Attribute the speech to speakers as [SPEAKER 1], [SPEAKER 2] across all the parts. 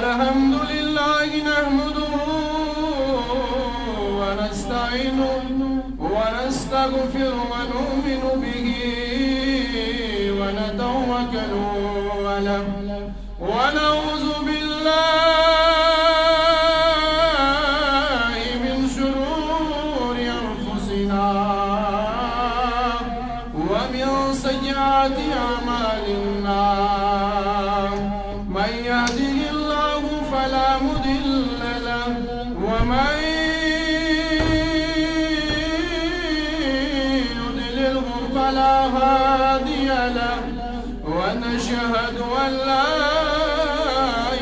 [SPEAKER 1] الحمد لله نحمده ونستعينه ونستغفر ونؤمن به ونتوكل عليه ونعوذ بالله من شرور أنفسنا ومن سيئات أعمالنا من يهده الله فلا مضل له ومن يضلله فلا هادي له ونشهد أن لا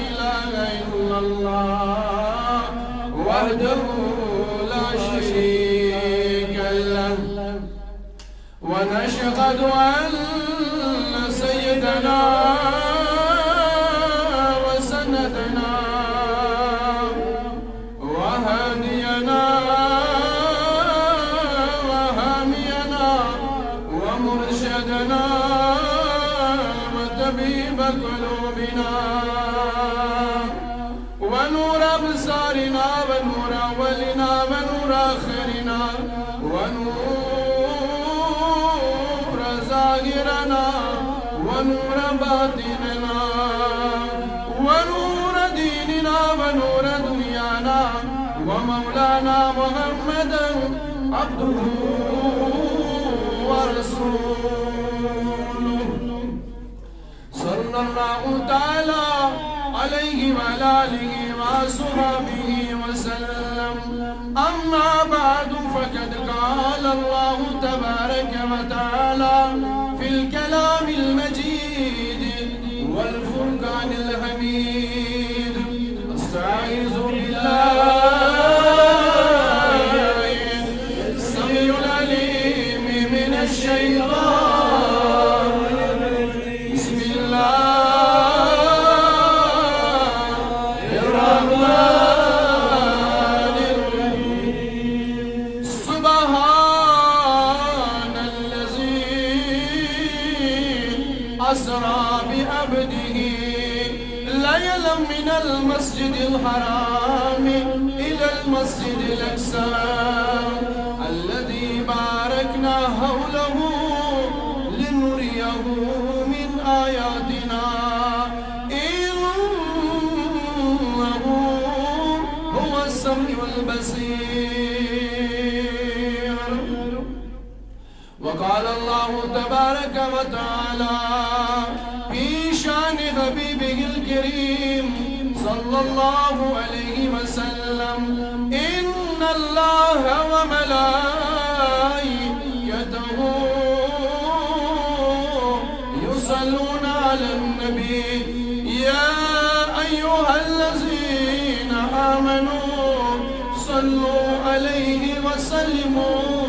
[SPEAKER 1] إله إلا الله وحده لا شريك له ونشهد أن سيدنا وسندنا وهادينا وهامينا ومرشدنا وطبيب قلوبنا ونور أبصارنا ونور أولنا ونور آخرنا ونور ظاهرنا ونور باطننا ونور ديننا ونور دنيانا ومولانا محمدا عبده ورسوله صلى الله تعالى عليه وعلى آله وصحبه وسلم أما بعد فقد قال الله تبارك وتعالى في الكلام المجيد والفرقان الحميد استعيذ بالله السميع العليم من الشيطان بسم الله الرحمن الرحيم سبحان الذي أسرى بعبده ليلا من المسجد الحرام إلى المسجد الأقصى الذي باركنا حوله لنريه من آياتنا إنه هو السميع البصير وقال الله تبارك وتعالى في شان حبيبه الكريم صلى الله عليه وسلم إن الله وملائكته يصلون على النبي يا أيها الذين آمنوا صلوا عليه وسلموا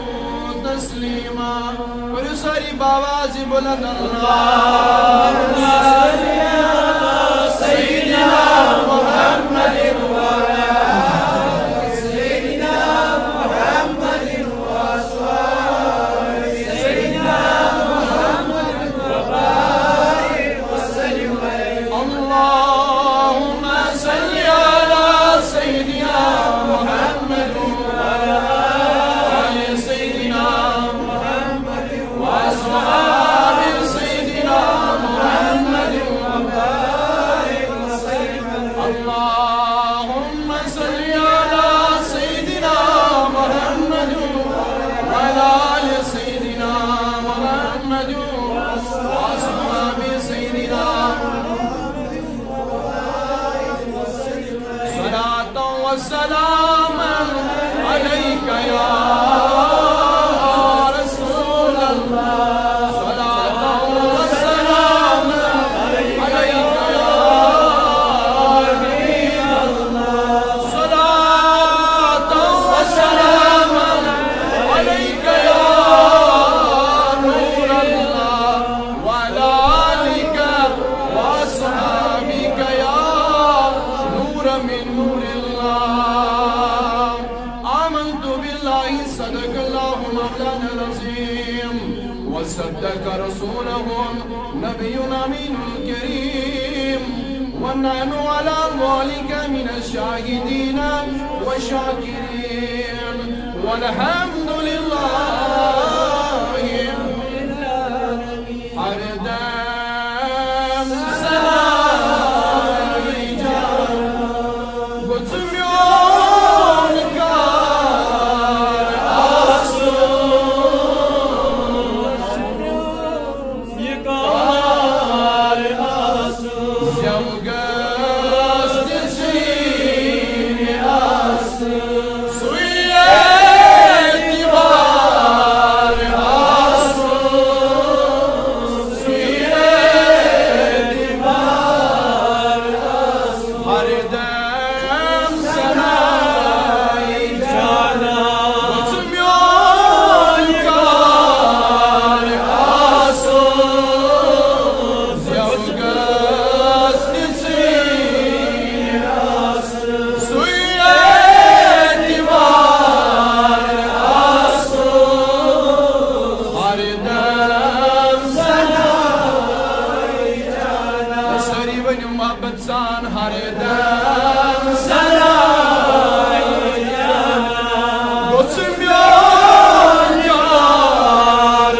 [SPEAKER 1] تسليما ورسالي بآواز بلند اللهم صل على سيدنا محمد وعلى سيدنا محمد وأصحاب سيدنا محمد وبارك وسلم عليه اللهم صل على سيدنا محمد وعلى آل سيدنا محمد وأصحاب سيدنا محمد وبارك وسلم اللهم صل على سيدنا محمد وعلى آل سيدنا محمد وأصحاب سيدنا صلاة وسلاما عليك يا رسول الله صلاة وسلاما عليك يا حبيب الله صلاة وسلاما عليك يا نور الله وعلى آلك وأصحابك يا نور من نور الله آمنت بالله صدق الله مولانا العظيم وصدق رسوله نبينا أمين الكريم ونحن على ذلك من الشاهدين والشاكرين والحمد لله Hardem sana götürüyor kar asun yıkar asun yavgaz desini asun suyeti var asun suyeti var asun hardem sana cana götürüyor kar asun yavgaz desini asun suyeti var asun hardem sana sari beni muhabbet san hardem sana götürüyor kar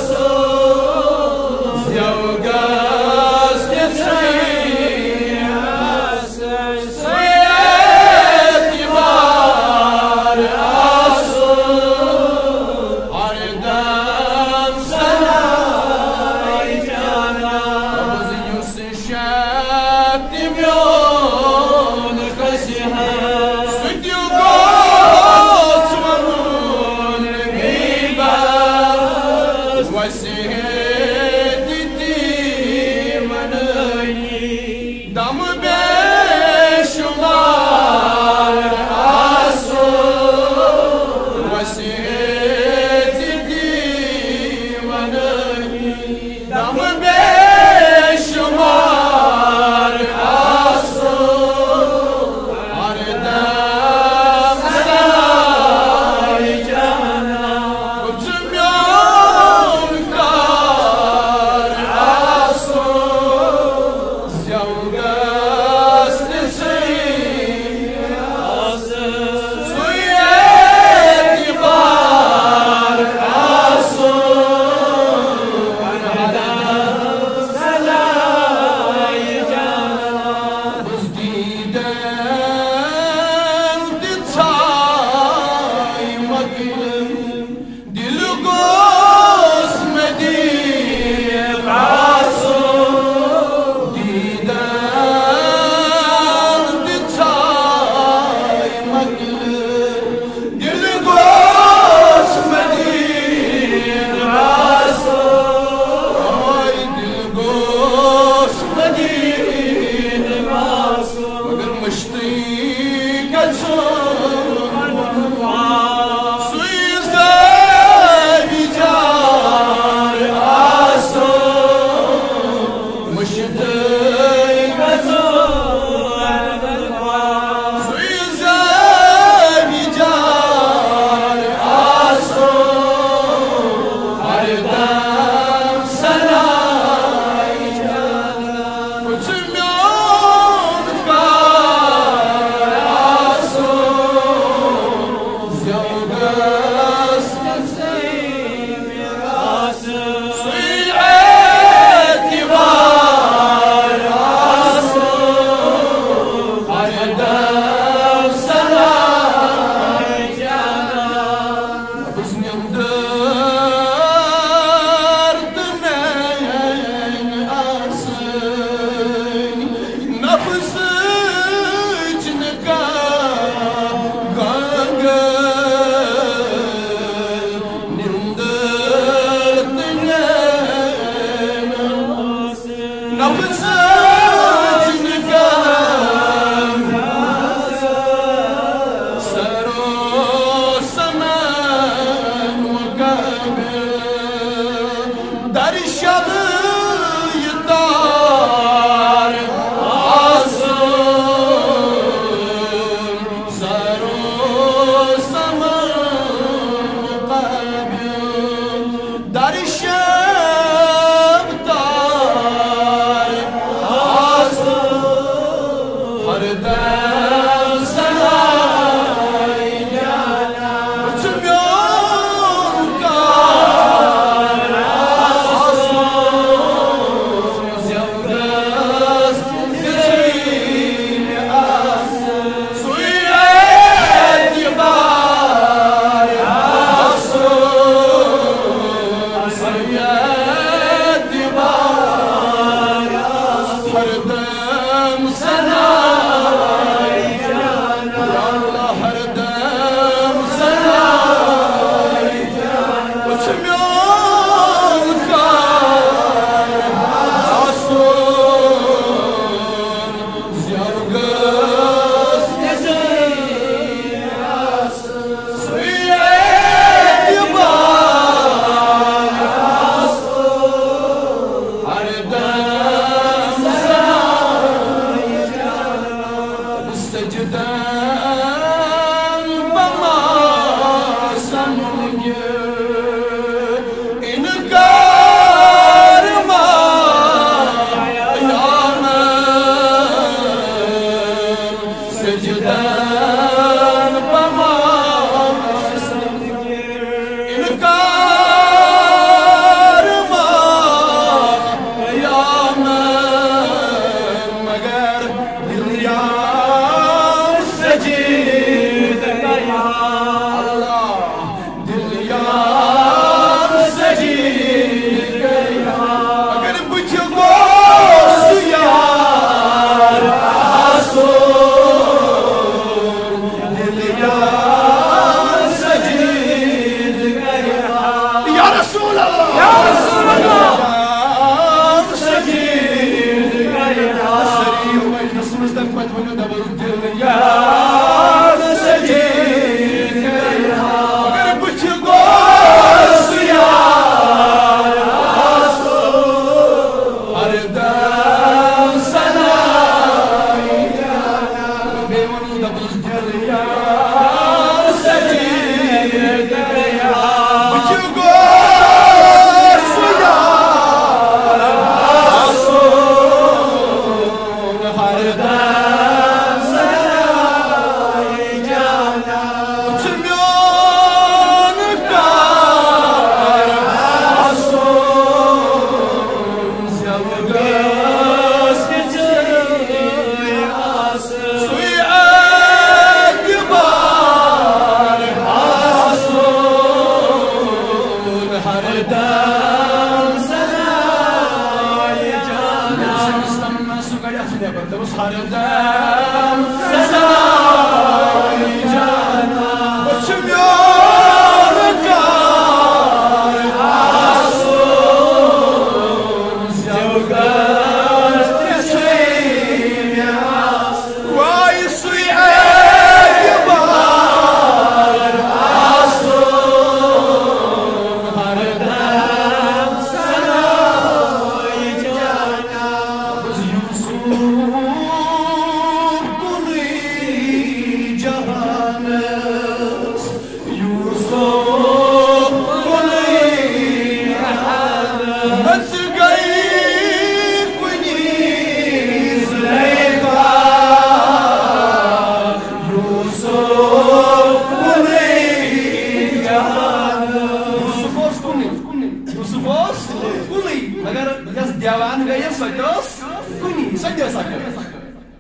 [SPEAKER 1] asun yavgaz desini asun suyeti var asun hardem sana Abuzun yusuşattim yon kasiha Sütyu gotmanun bibaz Vasiheti manani Damı beşumar asun Vasiheti manani Damı beşumar asun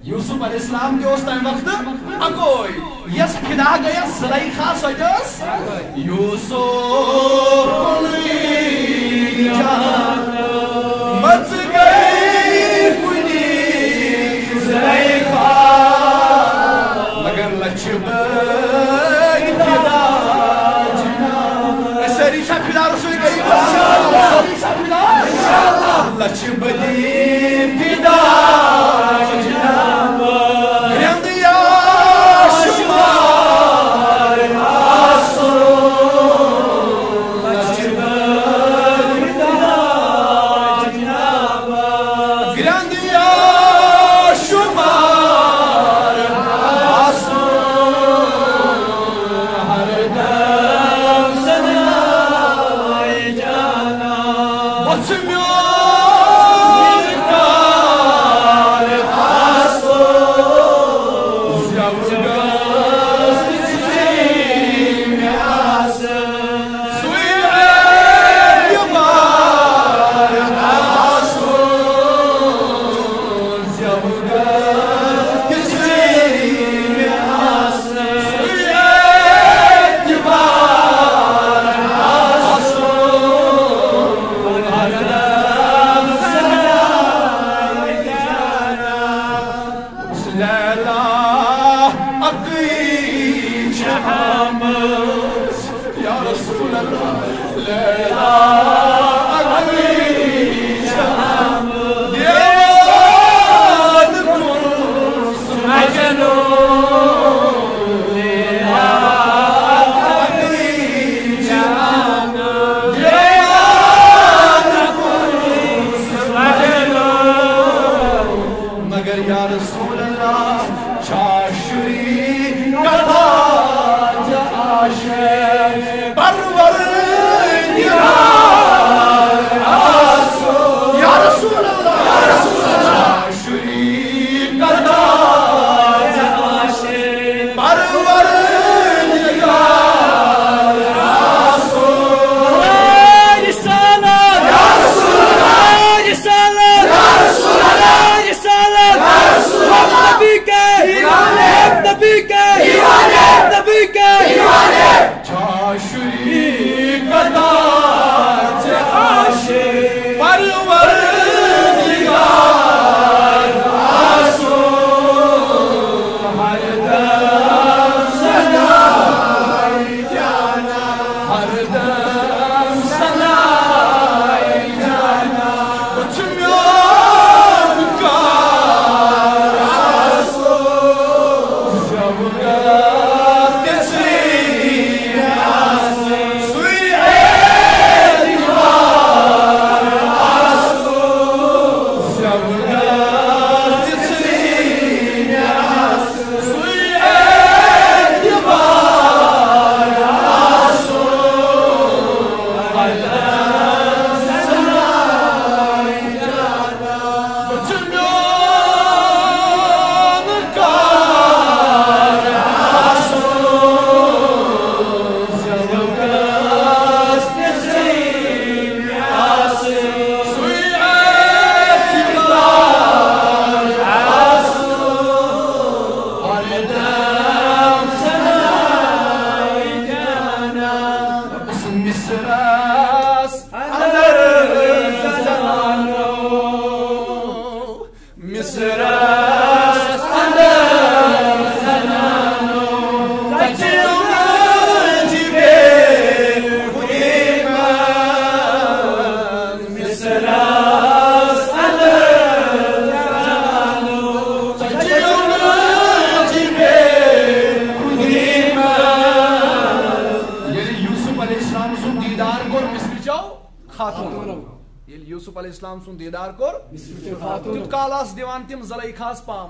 [SPEAKER 2] Yusuf al-Islam di os time waktu akoy yes pindah gaya Zulaikha sojas Yusuf kuli jahan mat gayi kuni Zulaikha magar lachbay pida eseri shapida rasul gayi inshallah lachbadi pida
[SPEAKER 1] What's in your
[SPEAKER 2] لیلا اقی شہامت یا رسول اللہ لیلا اقی شہامت دیان کن سمجنو لیلا اقی شہامت دیان کن سمجنو مگر یا رسول اللہ چاشری کتا جاشے پروردگار آسو یا رسول اللہ چاشری کتا جاشے پروردگار آسو رسالت یا رسول اللہ رسالت یا رسول اللہ رسالت نبی کے دیوانے نبی کے دیوانے نبی کے دیوانے چاشری کتا جاشے پروردگار آسو ہر دم سنائی جانا ہر دم سنائی جانا کچھ میان کا یوسف علیہ السلام سن دیدار کور تیت کالاس دیوان تم زلیخاس پام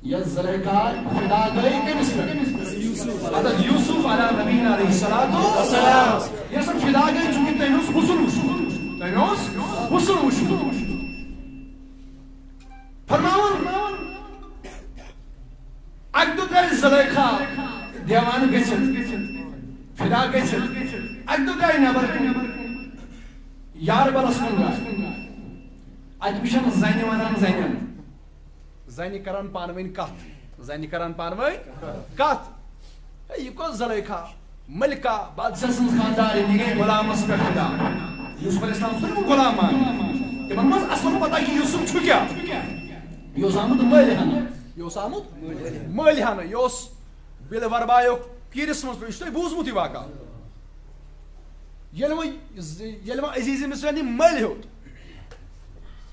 [SPEAKER 2] یہ زلیخا فدا گئی کمس حضرت یوسف علیہ نبینا علیہ السلام یہ سب فدا گئی چونکہ تینوس حسن وشو فرماون اگدو گئی زلیخا دیوان گچت فدا گچت اگدو گئی نبر یار بلس کن گا ات وشن زنی ونان زنین زنی کران پانوین کت زنی کران پانوین کت یہ کو زلیخا ملکہ بادشاہ سن خاندار یہ گئی غلامس پہ خدا یوسف علیہ السلام سن غلام تمن مز اصل پتہ کہ یوسف چھو کیا یوس آمد ملہانہ یوس بل وربایو کیرس مز پہ بوزمت یہ واقع یلو عزیز مصر مل ہیوت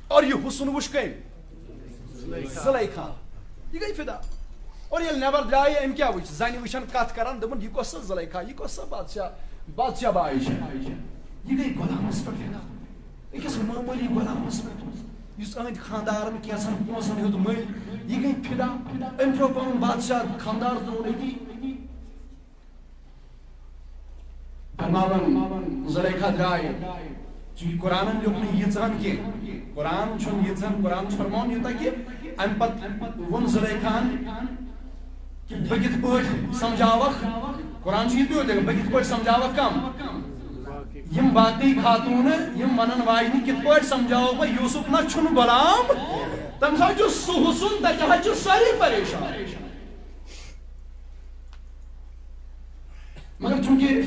[SPEAKER 2] اور یہ حسن وش کم زلیخا یہ گئی فدا اور یل نبر درائے ام کیا وچ زنی وشن کت کران دپن یہ کس زلیخا یہ کس بادشاہ بائی یہ گئی غلامس پہ فدا اکس معمولی غلامس پہ اس اند خاندار کیسن پونسن ہیوت مل یہ گئی فدا ام ترو پن بادشاہ خاندار ترو اتی فرماون زلیخا درائے چونکہ قرآن لیکن یژن کی قرآن یژن قرآن فرمان یوتا کہ ام پت ون زلیخان کہ بہ کت پٲٹھۍ سمجھاوکھ قرآن یہ تہِ بہ کت پٲٹھۍ سمجھاوکھ کم یم باقی خاتون یم ونن واجنہِ کت پٲٹھۍ سمجھاوکھ بہ یوسف نہ چھُن غلام تم سا سہ حسن تتہِ حظ چھِ سٲری پریشان مگر چونکہ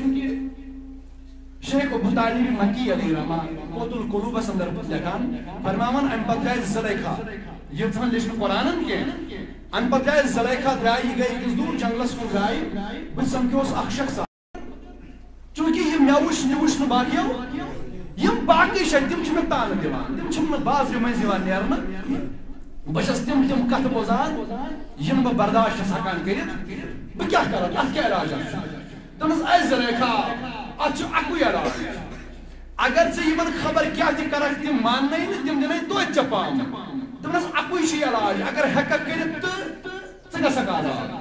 [SPEAKER 2] شیخ ابو طالب مکی علیہ الرحمہ قوت القلوب اندر لکھان فرماون ام پتہ گئی زلیخا یہ تھن لیشن قرآن کے ان پتہ جائے زلیخا درائی یہ گئی کس دور جنگلس کو درائی بس سمکھوس اخ شخص چونکہ یہ میوش نیوش باقیو یم باقی شد تم چھ میں تان دیوان تم چھ میں باز یمن دیوان نیرنا بشس تم کت بوزان یم بہ برداشت چھس ہکان کرت بہ کیا کرن ات کیا علاج دمس اے زلیخا ات چھ اکوے علاج اگر ژے یمن خبر کیا تہ کرکھ تم ماننے نہ تم دنے توتہ ژے پام دمس اکوے چھ علاج اگر ہیکہ کرت ژے گژھکھ آزاد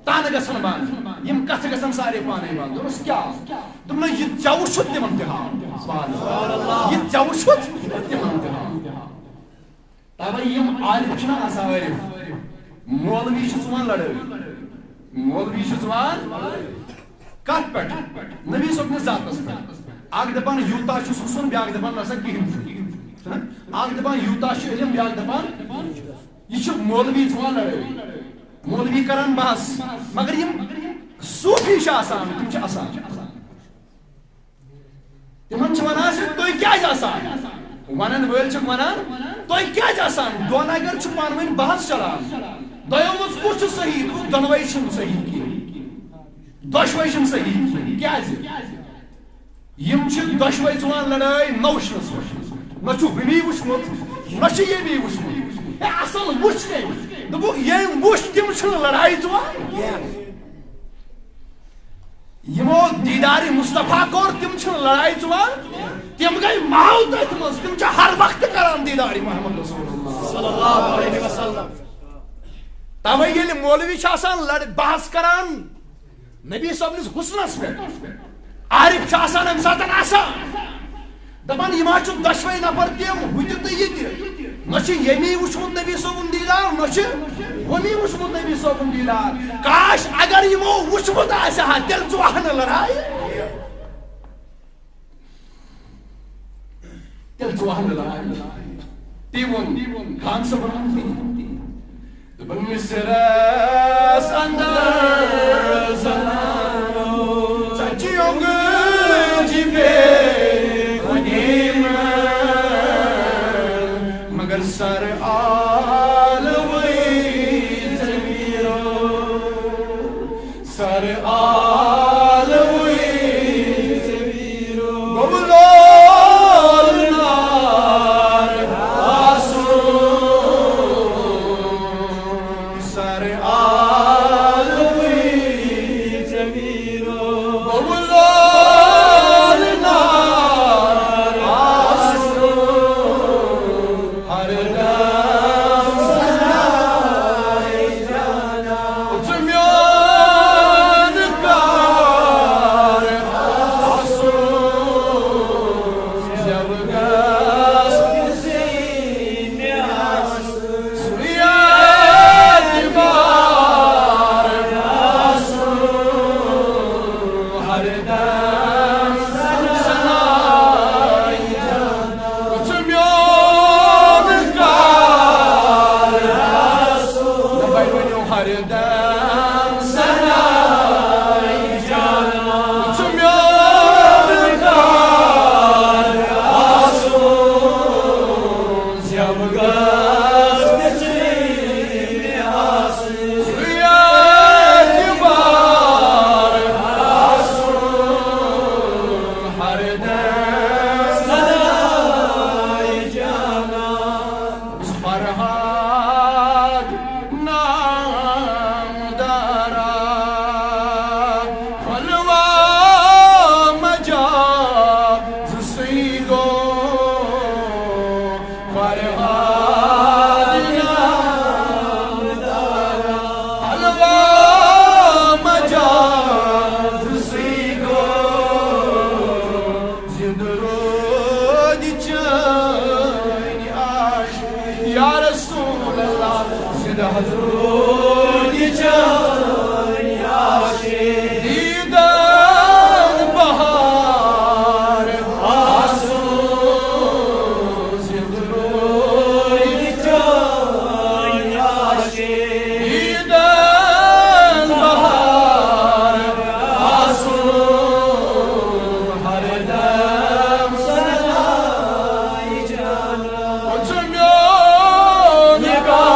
[SPEAKER 2] تان گژھن بند یم کتھ گژھن سارے پانے بند دمس کیا دم یہ ژےٚ وٕچھُتھ تمن تہ ہاو سبحان اللہ یہ ژےٚ وٕچھُتھ تمن تہ ہاو تاوے یم عارف چھنا آسان عارف مولوی چھ ژوان لڑٲے مولوی چھ ژوان کتھ پٮ۪ٹھ نبی صٲبنِس ذاتس پٮ۪ٹھ اکھ دپان یوٗتاہ چھُس حُسن بیٛاکھ دپان نسا کِہیٖنۍ چھُنہٕ اکھ دپان یوٗتاہ چھُ علم بیٛاکھ دپان یہ چھُ مولوی ژوان لڑٲے مولوی کران بحث مگر یم صوفی چھِ آسان تِم چھِ آسان تمن چھِ ونان زِ تُہۍ کیٛازِ آسان ونن وٲلۍ چھِکھ ونان تُہۍ کیٛازِ آسان دۄن اگر چھُ پانہٕ ؤنۍ بحث چلان دۄیو منٛز کُس چھُ صحیح دوٚپُکھ دۄنوَے چھِنہٕ صحیح کینٛہہ دۄشوَے چھِنہٕ صحیح کینٛہہ کیٛازِ یم چھِ دۄشوَے ژوان لڑٲے نہ وٕچھنَس نہ چھُ ہُمی وٕچھمُت نہ چھُ ییٚمی وٕچھمُت ہے اصل وٕچھ نے دوٚپُکھ ییٚمۍ وٕچھ تِم چھِنہٕ لڑایہِ ژوان یمو دیدار مصطفیٰ کوٚر تِم چھِنہٕ لڑایہِ ژوان تِم گٔے ماحول تٔتھۍ منٛز تِم چھِ ہر وقتہٕ کران دیدار محمد رسول اللہ صلی اللہ علیہ وسلم توے ییٚلہِ مولوی چھِ آسان بحث کران نبی صٲبنِس حُسنس پٮ۪ٹھ عارف چھُ آسان امہِ ساتہٕ آسان دپان یِم حظ چھِ دۄشوَے نفر تِم ہُہ تہِ تہٕ یہِ تہِ نہ چھُ ییٚمی وٕچھمُت نبی صٲبُن دیدار نہ چھُ ہُمی وٕچھمُت نبی صٲبُن دیدار کاش اگر یِمو وٕچھمُت آسہِ ہا تیٚلہِ ژوہا نہٕ لڑایہِ تیٚلہِ ژوہا نہٕ لڑایہِ تی ووٚن خان صٲبن دوٚپُن مِسرس اندر زنانو ژَتجِیو گٔجہِ بیٚیہِ غنیٖمت مگر سر عالوی زمیرو سر عالوی زمیرو گبلول نار آسو سر عالوی زمیرو گبلول نار آسو ہر
[SPEAKER 1] Nigar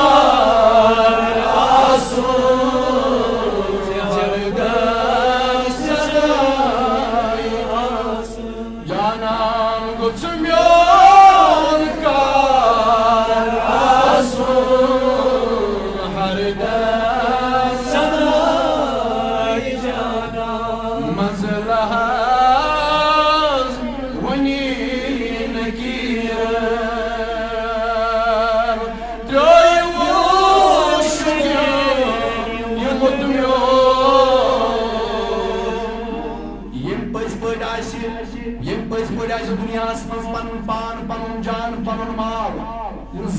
[SPEAKER 1] صدای جانا مزلهاز ونی نگیر دوی وشنی یمدمیو یم پز پڑاسی دنیا من پن پان پن جان پن مال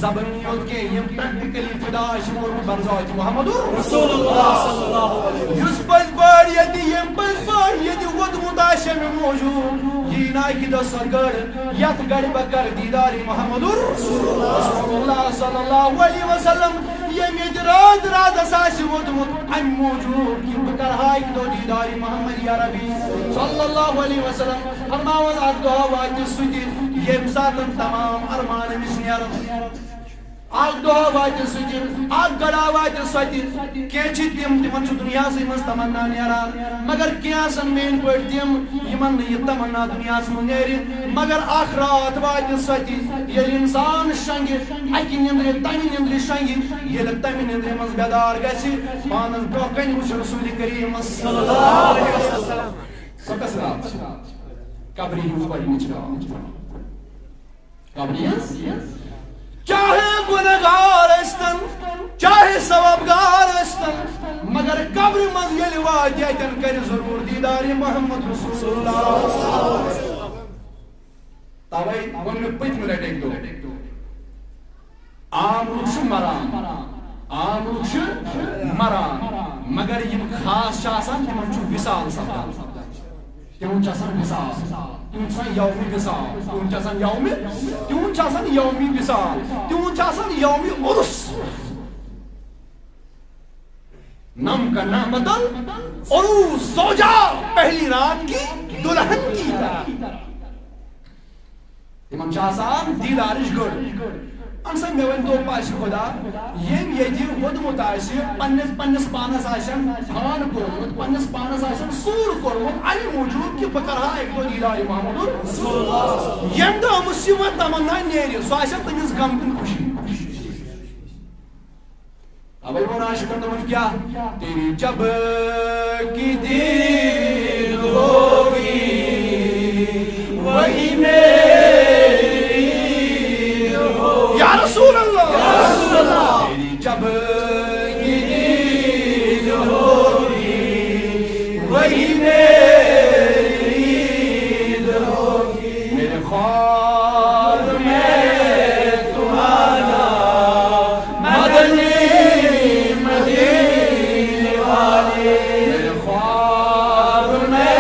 [SPEAKER 1] زبانی یوت کے یم پریکٹیکلی فدا کورمت برزات محمد رسول اللہ صلی اللہ علیہ وسلم یس پز پڑ یتی یم پز پڑ یتی ووتمت آسہِ مےٚ موجود یی ناکہِ دۄہ سۄ گڑ یتھ گڑِ بہٕ کر دیدار محمد رسول اللہ صلی اللہ علیہ وسلم یم ییٚتہِ رات راتس آسہِ ووتمت امہِ موجوٗب کہِ بہٕ کر اکہِ دۄہ دیدار محمد یا ربی صلی اللہ علیہ وسلم فرماوان اکھ دۄہ واتہِ سُہ تہِ ییٚمہِ ساتہٕ تمام ارمان أمِس نیرن اکھ دۄہ واتہِ سُہ تہِ اکھ گڑا واتہِ سۄ تہِ کینٛہہ چھِ تِمن چھُ دُنیاہسٕے منٛز تمنا نیران مگر کینٛہہ آسن میٲنۍ پٲٹھۍ تِم یِمن نہٕ یہِ تمنا دُنیاہس منٛز نیرِ مگر اکھ رات واتہِ سۄ تہِ ییٚلہِ اِنسان شنگہِ اکہِ نِندرِ تمہِ نِندرِ شنگہِ ییٚلہِ تمہِ نِندرِ منٛز بیدار گژھِ پانس برونٛہہ کنہِ وٕچھ رسوٗلِ کریٖمس صلی اللہ علیہ وسلم سۄ کۄس رات چھِ قبرِ ہٕنٛز گۄڈنِچ رات قبرِ ہٕنٛز چاہے گنہگار ٲسۍتن چاہے ثوابگار ٲسۍتن مگر قبرِ منٛز ییٚلہِ واتہِ اتٮ۪ن کرِ ضروٗر دیدارِ محمد رسول اللہ توے ووٚن مےٚ پٔتمہِ لٹہِ اکہِ دۄہ عام لُکھ چھِ مران عام لُکھ چھِ مران مگر یِم خاص چھِ آسان تِمن چھُ وِصال سپدان تِمن چھُ آسان وِصال تِمن چھُ آسان یومِ وِصال تِمن چھُ آسان یومِ تِمن چھُ آسان یومِ وِصال تِمن چھُ آسان یومِ عرس نم کا نام بدل عروس زوجہ پہلی رات کی دلہن کی طرح تِمن چھُ آسان دیدارٕچ گٔر انسا مےٚ ؤنۍ تو پاسہِ خۄدا ییٚمۍ ییٚتہِ ووٚدمُت آسہِ پننِس پانس آسن فان کوٚرمُت پننِس پانس آسن سوٗر کوٚرمُت امہِ موٗجوٗب کہِ بہٕ کرٕ ہا اکہِ دۄہ دیدارِ محمد ییٚمہِ دۄہ أمِس یِمن تمنا نیرِ سُہ آسہِ تٔمِس غم کِنہٕ خوشی اوے ووٚن عاشقن دوٚپُن کیٛاہ تیری جب کی دید ہوگی وہی میری یا رسول اللہ تیری جب کی دید ہوگی وہی میری عید ہوگی میرے خواب میں تمہارا مدنی مدینے والے میرے خواب میں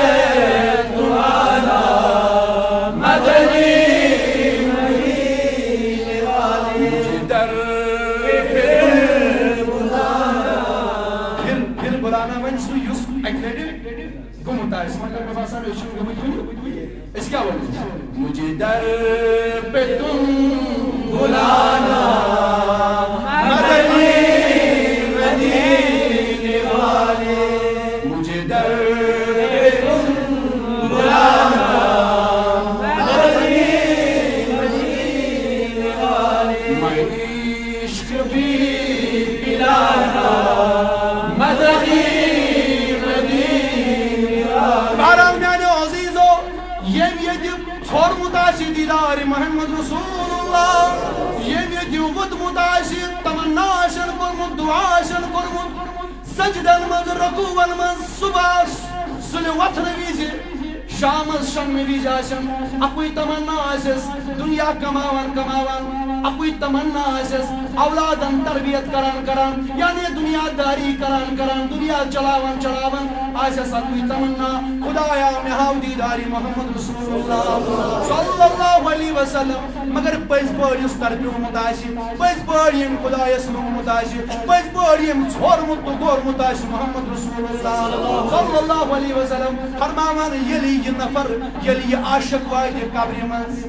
[SPEAKER 1] تمہارا مدنی مجھے در پہ تم بلانا مدنی مدینے والے مجھے در پہ تم بلانا مدنی مدینے والے میں عشق بھی پلانا مدنی چھوڑمُت آسہِ دیدار محمد رسول اللہ ییٚمۍ ییٚتہِ ووٚتمُت آسہِ تمنا آسن کوٚرمُت دعا آسن کوٚرمُت سجدن منٛز رکوٗعن منٛز صبحس سُلہِ وۄتھنہٕ وِزِ شامس شۄنٛگنہٕ وِزِ آسن اکُے تمنا آسٮ۪س دُنیا کماوان اکُے تمنا آسٮ۪س اولادن تربیت کران یعنی دنیا داری کران دنیا چلاوان آسٮ۪س اکُے تمنا خدایا مےٚ ہاو دیدارِ محمد رسول اللہ صلی اللہ علیہ وسلم مگر پٔزۍ پٲٹھۍ یُس تربیومُت آسہِ پٔزۍ پٲٹھۍ ییٚمۍ خدایس منٛگمُت آسہِ پٔزۍ پٲٹھۍ ییٚمۍ ژھورمُت تہٕ کوٚرمُت آسہِ محمد رسول اللہ صلی اللہ علیہ وسلم فرماوان ییٚلہِ یہِ نفر ییٚلہِ یہِ عاشق واتہِ قبرِ منٛز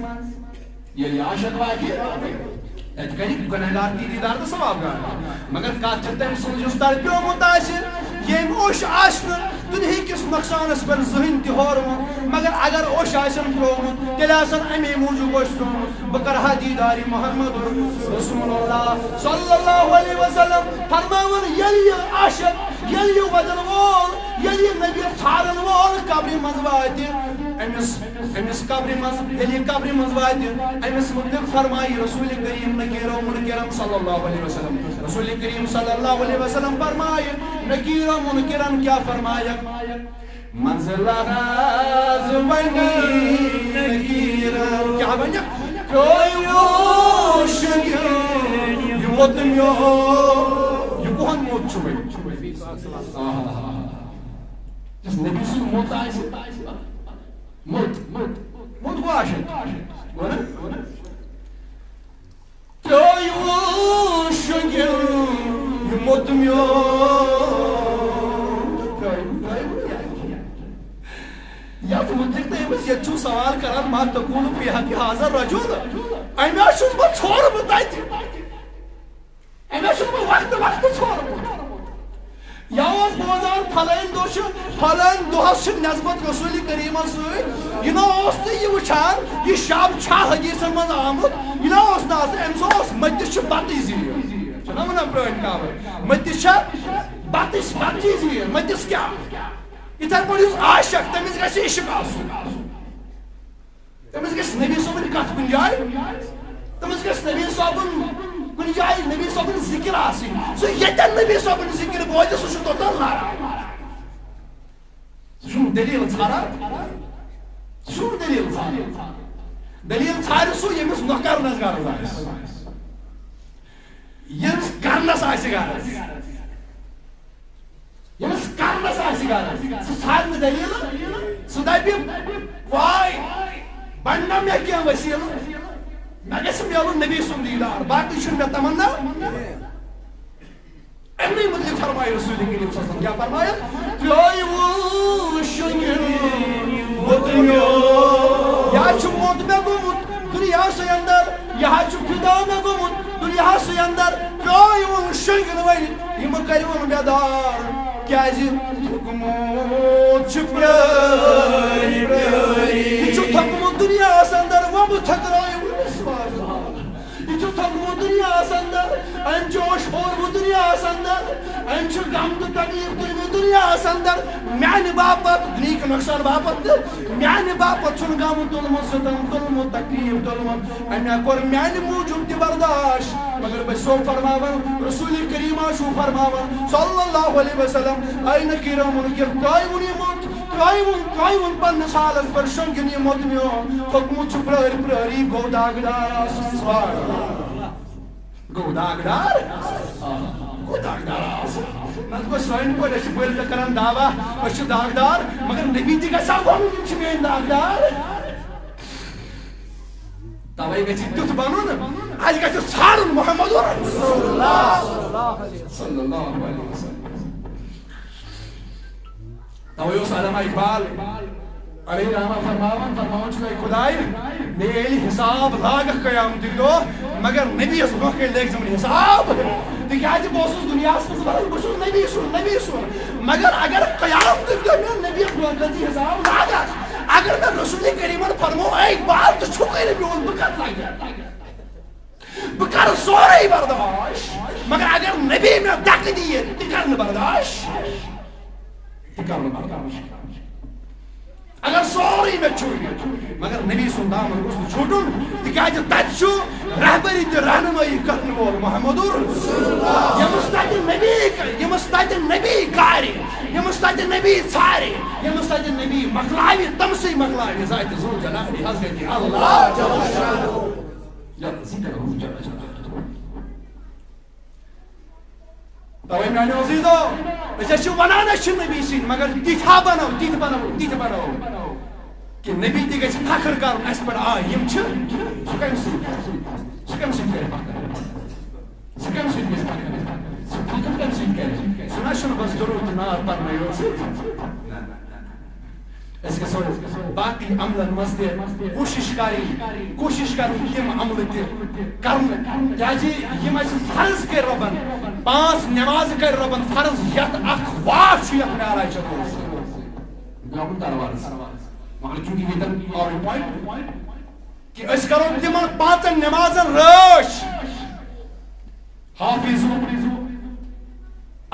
[SPEAKER 1] ییٚلہِ عاشق واتہِ اتہِ کرِ گۄنہگار تہِ دیدار تہٕ ثوابگار مگر کتھ چھِ تٔمۍ سٕنٛز یُس تربیومُت آسہِ
[SPEAKER 2] یم اوش آسن دنیا کس نقصانس پر ذہن تہ ہورمت مگر اگر اوش آسن ترومت تیل آسن امی موجود اوش ترومت بہ کرہا دیدار محمد رسول اللہ صلی اللہ علیہ وسلم فرماون یل یہ عاشق یل یہ بدن وول یل یہ نبی ژھارن وول قبر مز وات امس قبر مز یل یہ قبر مز وات امس متعلق فرمائی رسول کریم نکیر و منکرم صلی اللہ علیہ وسلم رسول کریم صلی اللہ علیہ وسلم فرمائے نکیر و منکرم کیا فرمایا منزل آغاز بنی نکیرم کیا بنی کوئی شگیر یہ مدن یہ کوہن موت چھوئے جس نبی سے موت آئے سے موت کو آشن گونا کوئی شگیر یہ مدن یا تو مدرک نہیں بس یہ چھو سوال کران ما تقول فی حق حاضر رجل امی آشوز با چھوڑ بتائی تھی امی آشوز با وقت چھوڑ یا اس بوزان پھلین دوہس چھ نسبت رسول کریم سوئی یہ نا اس نے یہ وچھان یہ شاب چھا حدیث من آمد یہ نا اس نے آسے امسو اس مجدش چھ باتی زیر چھنا منا پرائن کامر مجدش چھ باتی زیر مجدش کیا اتھر پڑی اس عاشق تمیز گیسی عشق آسو تمیز گیس نبی صاحبن کت کن جائے تمیز گیس نبی صاحبن کن جائے نبی صاحبن ذکر آسی سو یتن نبی صاحبن ذکر بوجہ سو شو توتن لارا سو دلیل ژھارا سو دلیل ژھارا دلیل ژھارِ سو یمس نوکرنس غرض آسہِ یمس کرنس آسہِ غرض یمس کرنس آسہِ غرض سو ژھارِ نہٕ دلیل سو دپہِ واے بننا مےٚ کینٛہہ وسیٖلہٕ مےٚ گژھِ میلُن نبی سُنٛد دیٖدار باقٕے چھُنہٕ مےٚ تمنا امنٕے متعلق فرمایہِ رسول کریم صلی اللہ علیہ وسلم کیا فرمایا یا چھُ موت مےٚ گوٚمُت دُنیاہسٕے اندر یا چھُ فِدا مےٚ گوٚمُت دُنیاہسٕے اندر پیوٚوُن شۄنٛگِنہٕ وۄنۍ یِمہٕ کٔرِوُن مےٚ دار کیٛازِ تھوٚکمُت چھُ پرٛٲرۍ پرٛٲری یہِ چھُ تھوٚکمُت دُنیاہس اندر وۄنۍ بہٕ تھٔکرایوُن یہ چھُ تھوٚکمُت دُنیاہس اندر أمۍ چھُ اوٚشپوٚرمُت دُنیاہس اندر أمۍ چھُ غم تہٕ تکلیٖف تُلمٕتۍ دُنیاہس اندر میانہِ باپتھ دُنہیٖکۍ نۄقصان باپتھ تہٕ میانہِ باپتھ چھُنہٕ غم تُلمُت سِتم تُلمُت تکلیٖف تُلمُت أمۍ کوٚر میانہِ موٗجوٗب تہِ برداشت مگر بہٕ چھُسو فرماوان رسول کریٖما چھُو فرماوان صلی اللہ علیہ وسلم اے نکیرو منکر تۄہہِ ووٚنمُت تۄہہِ ووٚن پننِس حالس پٮ۪ٹھ شۄنٛگِن یہِ موٚت میون تھوٚکمُت چھُ پرٛٲرۍ پرٛٲری گوٚو داغدار گوٚو داغدار گوٚو داغدار نتہٕ گوٚو سٲنۍ پٲٹھۍ أسۍ چھِ بٔلۍ تہِ کران دعوا أسۍ چھِ داغدار مگر نبی تہِ گژھِ ہا وَنُن یِم چھِ میٲنۍ داغدار توے گژھِ تیُتھ بنُن اَسہِ گژھِ ژھانڈُن محمد رسول اللہ صلی اللہ علیہ وسلم توے اوس علامہ اقبال علیہ رحمہ فرماوان چھُ اے خداے مےٚ ییٚلہِ حساب لاگکھ قیامتٕکۍ دۄہ مگر نبیَس برونٛہہ کَنہِ لٲگۍ ژٕ وۄنۍ حساب تِکیٛازِ بہٕ اوسُس دُنیاہس منٛز وَنان بہٕ چھُس نبی سُنٛد مگر اگر قیامتٕکۍ دۄہ مےٚ نبیَس برونٛہہ کَنہِ ژٕ حساب لاگکھ اگر مےٚ رسول کریٖمن فرمو اے اقبال ژٕ چھُکھٕے نہٕ میون بہٕ کتھ لگہٕ بہٕ کرٕ سورُے برداش مگر اگر نبی مےٚ دکہٕ دِیہِ تہِ کرٕ نہٕ برداش اگر سورُے مےٚ چھُٹہِ مگر نبی سُنٛد دامن گوٚژھ نہٕ چھُٹُن تِکیٛازِ تتہِ چھُ رہبری تہٕ رہنمٲیی کرن وول محمد ییٚمِس تتہِ نبی کارِ ییٚمِس تتہِ نبی ژھارِ ییٚمِس تتہِ نبی مۄکلاوِ تٔمسٕے مۄکلاوِ ذاتِ ذوالجلالِ حضرت اللہ توے میانیو عزیزو أسۍ چھِ ونان أسۍ چھِ نبی سٕنٛدۍ مگر تِتھۍ بنو کہ نبی تہِ گژھِ فخر کرُن اَسہِ پٮ۪ٹھ آ یِم چھِ سُہ کمہِ سۭتۍ کرِ فخر سُہ کمہِ سۭتۍ گژھِ فخر سُہ فخر کمہِ سۭتۍ کرِ سُہ نہ چھُنہٕ بس درود تہٕ نعت پرنٲیِو سۭتۍ اس کے ساتھ باقی عملن مستے کوشش کریں تم عمل کرنے کیا جی یہ فرض کر ربن 5 نماز کر ربن فرض یت اخ واش یت معراج روز گامن درواز مگر چونکہ یہ اور پوائنٹ کہ اس کرو تم 5 نماز رش حافظو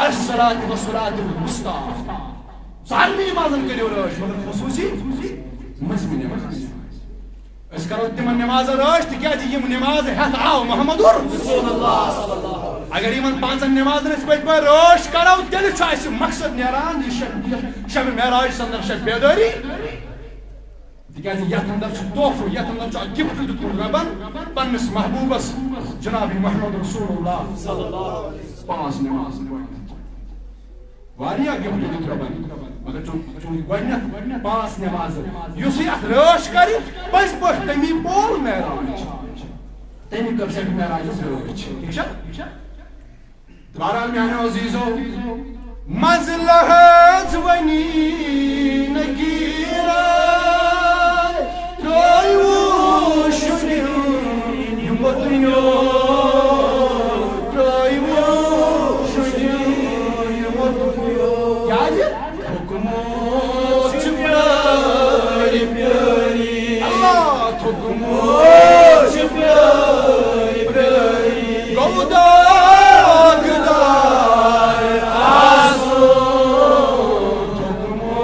[SPEAKER 2] الصلاة والصلاة الوسطى سارنی نمازن کریو رش مگر خصوصی مزمین نماز اس کرو تم نماز رش تکیازِ یم نماز ہتھ آو محمد رسول اللہ صلی اللہ علیہ وسلم اگر یمن 5 نمازن اس پہ رش کرو تیل چھ مقصد نیران شب معراج سندر شب بیداری تکیازِ یتھ اندر چھ تحفہ یتھ اندر چھ گفٹ دیتمت ربن پنس محبوبس جناب محمد رسول اللہ صلی اللہ علیہ وسلم 5 نماز واریاہ گفٹ دیت ربن مگر چونکہ گۄڈنیٚتھ 5 نماز یُس یتھ رٲچھ کرِ پٔزۍ پٲٹھۍ تمی پول معراج تمی کٔر شب معراجس رٲچھ ٹھیک چھا بہرحال میانیو عزیزو منزل حظ ونی نگیرا ترٛٲے وُچھ یِمو دُنیو ترٛٲے وُچھ یِمو دُنیو کیازِ حکمو چھُ پیاری پیاری اللہ حکمو چھُ پیاری پیاری گوٚو داغدار آسو حکمو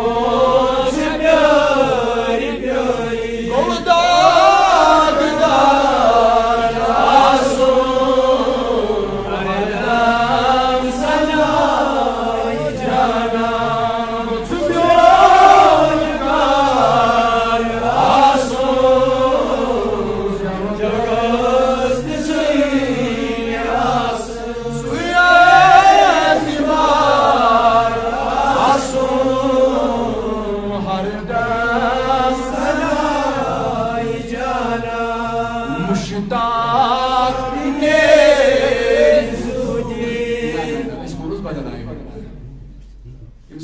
[SPEAKER 2] چھُ پیاری پیاری گوٚو داغدار آسو مردم سنائی جانا چھُ پیاری پیاری آسو جگس تسین آسو سویت بار آسو ہر دم سنائی جانا مشتاق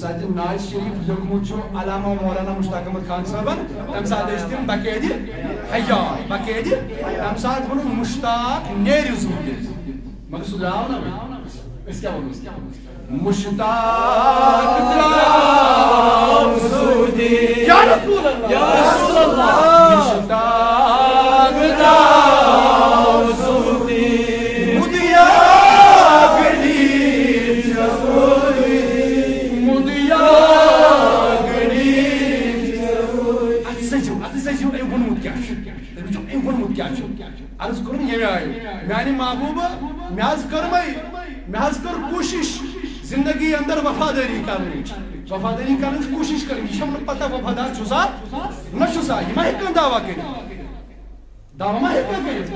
[SPEAKER 2] ساتھ ناز شریف لیکھمت چھُ علامہ مولانا مشتاق احمد خان صٲبن تمہِ ساتہٕ ٲسۍ تِم باقٲعدٕ حیات باقٲعدٕ تمہِ ساتہٕ ووٚنُن مشتاق نیرِ زوٗدِتھ مگر سُہ درٛاو نہ أسۍ کیٛاہ وَنو مشتاق درٛاو زوٗدِتھ یا رسول اللہ مشتاق درٛاو زوٗدِتھ مُدیا گٔلی مُدیا گٔلی اتھ سجو أمۍ ووٚنمُت کیٛاہ چھُ تُہۍ وٕچھِو أمۍ ووٚنمُت کیٛاہ چھُ عرض کوٚرُن ییٚمہِ آیہِ میانہِ محبوٗبہٕ مےٚ حظ کٔر کوٗشِش زندگی اندر وفاداری کرنٕچ کوٗشِش کٔرٕنۍ یہِ چھَم نہٕ پتہ وفادار چھُسا نہ چھُسا یہِ ما ہیٚکہِ کانٛہہ دعوا کٔرِتھ دعوا ما ہیٚکہِ کانٛہہ کٔرِتھ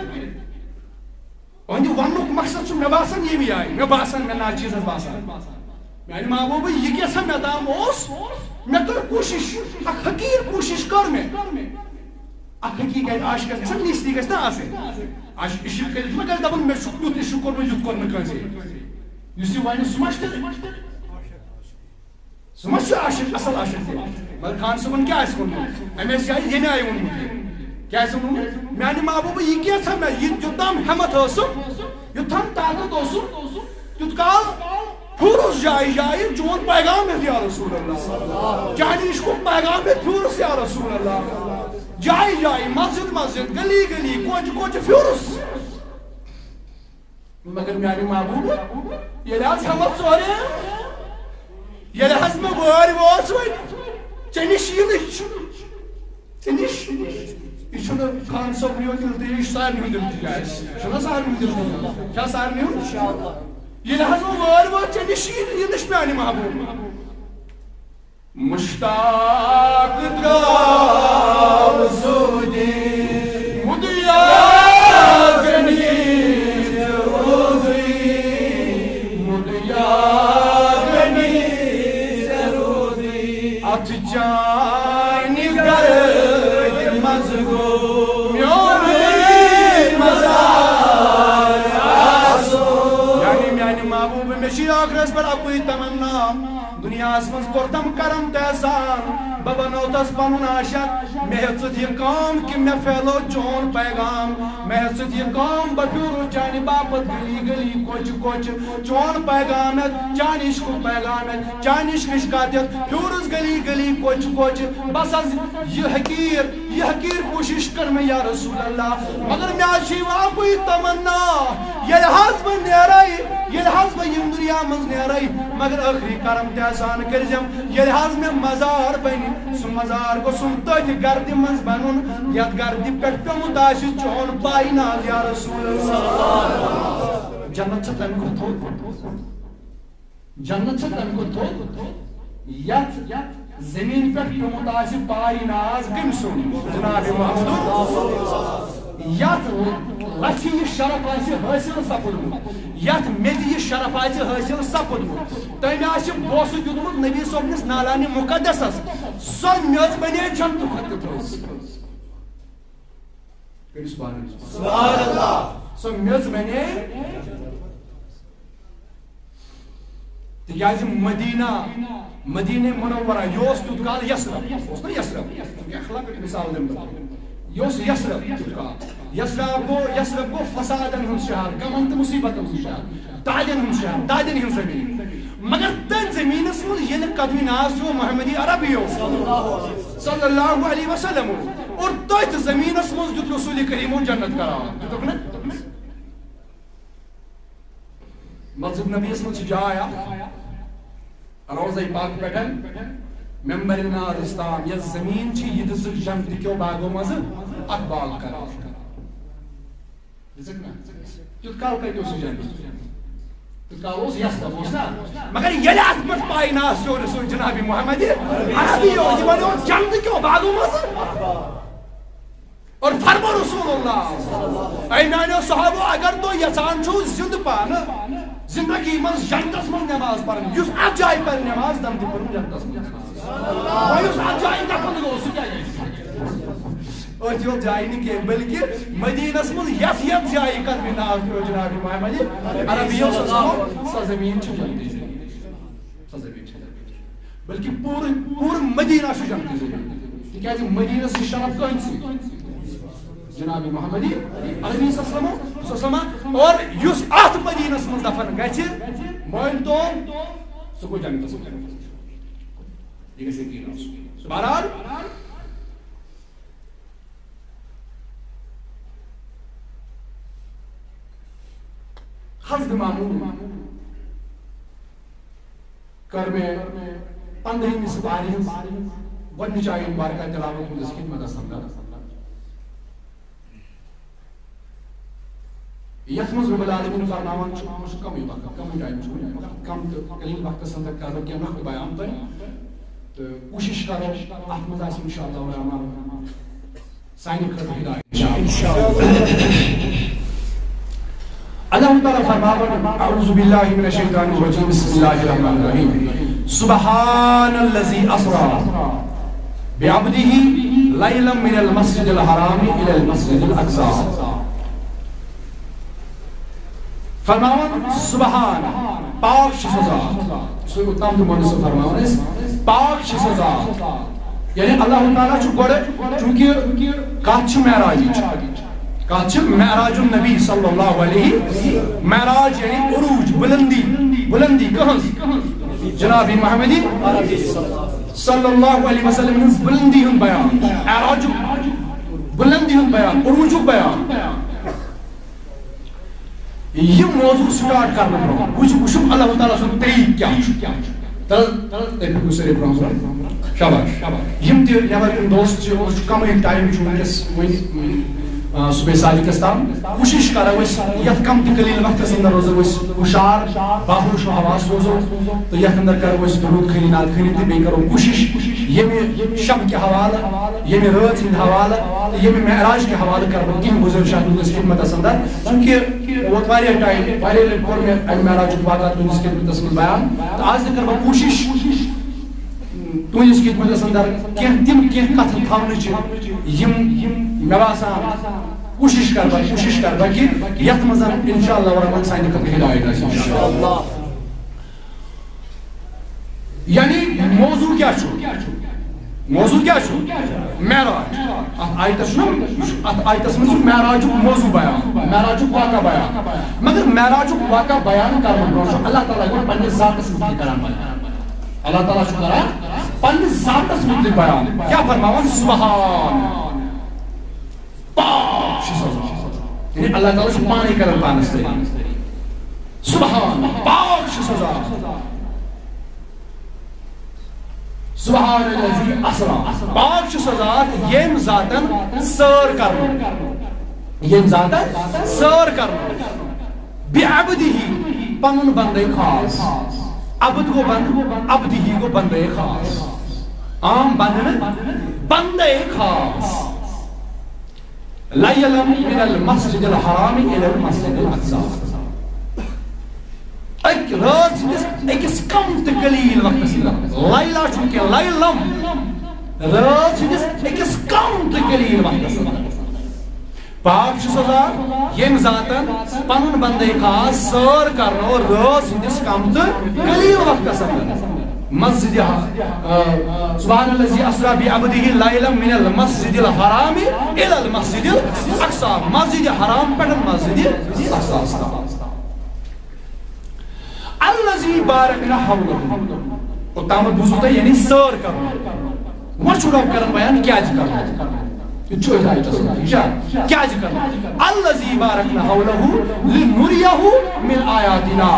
[SPEAKER 2] أہنٛدِ وننُک مقصد چھُ مےٚ باسان ییٚمہِ آیہِ مےٚ باسان مےٚ ناچیٖزس باسان میانہِ محبوٗبہٕ یہِ کیٛاہ سا مےٚ تام اوس مےٚ کٔر کوٗشِش اکھ حقیٖر کوٗشِش کٔر مےٚ اکھ حقیٖقت عاشقس گژھن نیٖستی گژھِ نہ آسٕنۍ عشق کٔرِتھ ما گژھِ دپُن مےٚ چھُکھ تیُتھ عشق کوٚرمُت یُتھ کوٚر نہٕ کٲنٛسے یُس یہِ وَنہِ سُہ ما چھُ سُہ ما چھُ عاشق اصل عاشق تہِ مگر خان صٲبن کیٛاہ آسہِ ووٚنمُت أمۍ آسہِ جایہِ ییٚمہِ آیہِ ووٚنمُت کیٛاہ آسہِ ووٚنمُت میانہِ محبوٗبہٕ یہِ کینٛژھا مےٚ یوٚتام ہٮ۪مت ٲسٕم یوٚتام طاقت اوسُم تیُتھ کال پھیوٗرُس جایہِ چون پیغام ہیٚتھ یا رسول اللہ چانہِ عشقُک پیغام ہیٚتھ پھیوٗرُس یا رسول اللہ جایہِ مسجد گلی کوچہِ پھیوٗرُس مگر میانہِ محبوٗبہٕ ییٚلہِ حظ ہٮ۪مت ژورے ییٚلہِ حظ مےٚ وٲرۍ وٲژ وۄنۍ ژےٚ نِش یِنٕچ ژےٚ نِش یہ چھُنہٕ خان صٲبنٕے یوت دِل تہٕ یہِ چھُ سارنٕے ہُنٛد دِل تِکیٛازِ چھُنہ سارنٕے دِل تہٕ کیٛاہ سارنٕے ہُنٛد ییٚلہِ حظ وۄنۍ وٲرۍ وٲژ ژےٚ نِش یِنٕچ میانہِ محبوٗبہٕ مشتاق درٛاو زوٗدِتھ مُدیا گٔنِتھ روٗدٕے مُدیا گٔنِتھ روٗدٕے اتھ چانہِ گرٕدِ منٛز گوٚو میونٕے مزار آسو یعنی میانہِ محبوٗبہٕ مےٚ چھِ ٲخرس پٮ۪ٹھ اکُے تمنا دنیا من کورتم کرم تحسان ببنو تس پنن عاشق مے ہیژت یہ کام کہ میں پھیلو چون پیغام مے ہیژت یہ کام بپھیورو چانہ باپت گلی گلی کوچ کوچ چون پیغام چانہ عشق پیغام چانہ عشق کاتھ پھیورس گلی گلی کوچ کوچ بس از یہ حقیر کوشش کر میں یا رسول اللہ مگر مے چھ واقعی تمنا یل حظ میں نیرائی یل حظ میں یم دنیا من نیرائی مگر آخری کرم تحسان کرزم یل حظ میں مزار بنی سو مزار کو سم تت گرد من بنن یت گردی پہ پیمت آس چون پائی ناز یا رسول اللہ جنت تم کو تھوت جنت تم کو تھوت یت زمین پہ پیمت آس پائی ناز کم سن جناب محمد یت لچھ یہ شرف آس حاصل سپدمت یت میت یہ شرف آس حاصل سپدمت تم آس بوسہ دیتمت نبی صبنس نالان مقدسس سو میز بنے جنت خطرس سبحان اللہ سو میز بنے تکیاز مدینہ منورہ یہ تیت کال یسرف یسرف مثال دم یہ یسرف گو فسادن ہند شہر غمن تو مصیبتن ہند شہر تاجن ہند شہر تاجن ہند زمین مگر تن زمینس من یہ قدمی ناز جو محمدی عربی صلی اللہ علیہ وسلم اور تت زمینس من دیت رسول کریم جنت قرار مسجد نبی من جایا روزہ پاک پہ ممبر نار اسلام یہ زمین چھ یہ دس جنت کیو باغو مز اک باغ کرا تیت کال کتو سہ جنت تیت کال اس یسرف اس نا مگر یل ات پہ پائی ناس جو رسول جناب محمد عربی یہ ونو جنت کیو باغو مز اور فرمو رسول اللہ اے میانو صحابو اگر تو یژان چھو زند پان زندگی من جنتس من نماز پڑھن یس ات جائے پر نماز تم تہ پڑھن جنتس من ویس ات جائے دفن گو سہ کیا ات یوت جائے نی بلکہ مدینس من یت جائے کر بھی ناز پیو جناب محمد عربیوں سا زمین چھ جنتی سا زمین چھ بلکہ پور مدینہ چھ جنتی زمین تکیاز مدینہ سے شرف کہن سی جناب محمدی عربی صلی اللہ علیہ وسلم اور یس ات مدینس من دفن گچھ مول تو سہ گو جنتس من یہ گژھِ یقین آسُن بہرحال حضرت معمول کر میں 15 سپارے گۄڈنِچ آیہِ مبارکہ تلاوت ہٕنٛدِس خدمتس اندر یتھ منٛز رب العالمین فرماوان چھُ کمٕے وقت کمٕے ٹایم چھُ مگر کم تہٕ قلیل وقتس اندر کرو کینٛہہ نقل بیان تۄہہِ تہٕ کوٗشش کرو اتھ منٛز آسہِ انشاءاللہ الرحمن سانہِ خٲطرٕ ہدایت انشاءاللہ اللہ تعالیٰ فرماوان اعوذ باللہ من الشیطان الرجیم بسم اللہ الرحمن الرحیم سبحان الذی اسری بعبدہ لیلا من المسجد الحرام الى المسجد الاقصی فرماوان سبحان پاک چھ سزا سو اتم تو منصف فرماوان اس پاک چھ سزا یعنی اللہ تعالیٰ چھ گوڑ چونکہ کات چھ معراجی کات چھ معراج النبی صلی اللہ علیہ معراج یعنی عروج بلندی کہاں جناب محمدی صلی اللہ علیہ وسلم بلندی ہن بیان معراج بلندی ہن بیان عروج بیان یہ موضوع سٹارٹ کرنا برو وچھو اللہ تعالیٰ سن طریق کیا تل سر برو شاباش یم تہ نیبر دوست کم ٹائم ونکس صبح صادقس تام کوشش کرو یت کم تہ قلیل وقتس اندر روزو ہوشار باہوش حواس روزو تو یت اندر کرو درود خنی نعت خنی تہ بیٚیہِ کرو کوشش یمہ شب کے حوالہ یمہ رات ہند حوالہ یمہ معراج کے حوالہ کرو کینٛہہ بزرگ شاہ تہنٛدِس خدمتس اندر چونکہ ووت واریاہ ٹائم واریاہ لٹہِ کوٚر مےٚ امہِ معراجُک واقعات تہنٛدِس خدمتس منٛز بیان تہٕ آز تہِ کرٕ بہٕ کوشش تہنٛدِس خدمتس اندر کینٛہہ کتھٕ تھاونٕچہِ یم مےٚ باسان کوشش کر بہ کہ یتھ منٛز انشاءاللہ الرحمن سانہِ خٲطرٕ ہدایت آسہِ انشاءاللہ موضوع کیا چھو موضوع کیا چھو معراج آیتس من معراج موضوع بیان معراج واقع بیان مگر معراج واقع بیان کرنا برونٛٹھ اللہ تعالیٰ کو پننِس ذاتس متعلق کران بیان اللہ تعالیٰ چھُ کران پننِس ذاتس متعلق بیان کیا فرماوان سبحان پاک چھُ سزا یعنی اللہ تعالیٰ چھُ پانے کران پانس تٲریٖف سبحان پاک چھُ سزا سبحان الذی اسرا پاک چھُ سزا ییٚمۍ ذاتن سٲر کرنُن ییٚمۍ ذاتن سٲر کرنُن بعبدہ پنُن بندے خاص عبد گو بند عبدہ گو بندے خاص عام بند نہ بندے خاص لیلا من المسجد الحرام الى المسجد الاقصى ایک رات ایکس کم تو قلیل وقت لیلا چونکہ لیلم رات ایکس کم تو قلیل وقت پاک چھُ سزا ییٚمۍ ذاتن پنُن بندے خاص سٲر کرنو اور رات ہندس کم تو قلیل وقتس مسجد سبحان الذی اسرا بعبدہ لیلا من المسجد الحرام الى المسجد الاقصى مسجد حرام پٮ۪ٹھ مسجد اقصى الذی بارکنا حولہ اوتام بوزو تہ یعنی سٲر کرن وۄنۍ چھُ رب کران بیان کیازِ کرن یہ چھُ أتھۍ آیتس منٛز کیازِ کرن الذی بارکنا حولہ لنریہ من آیاتنا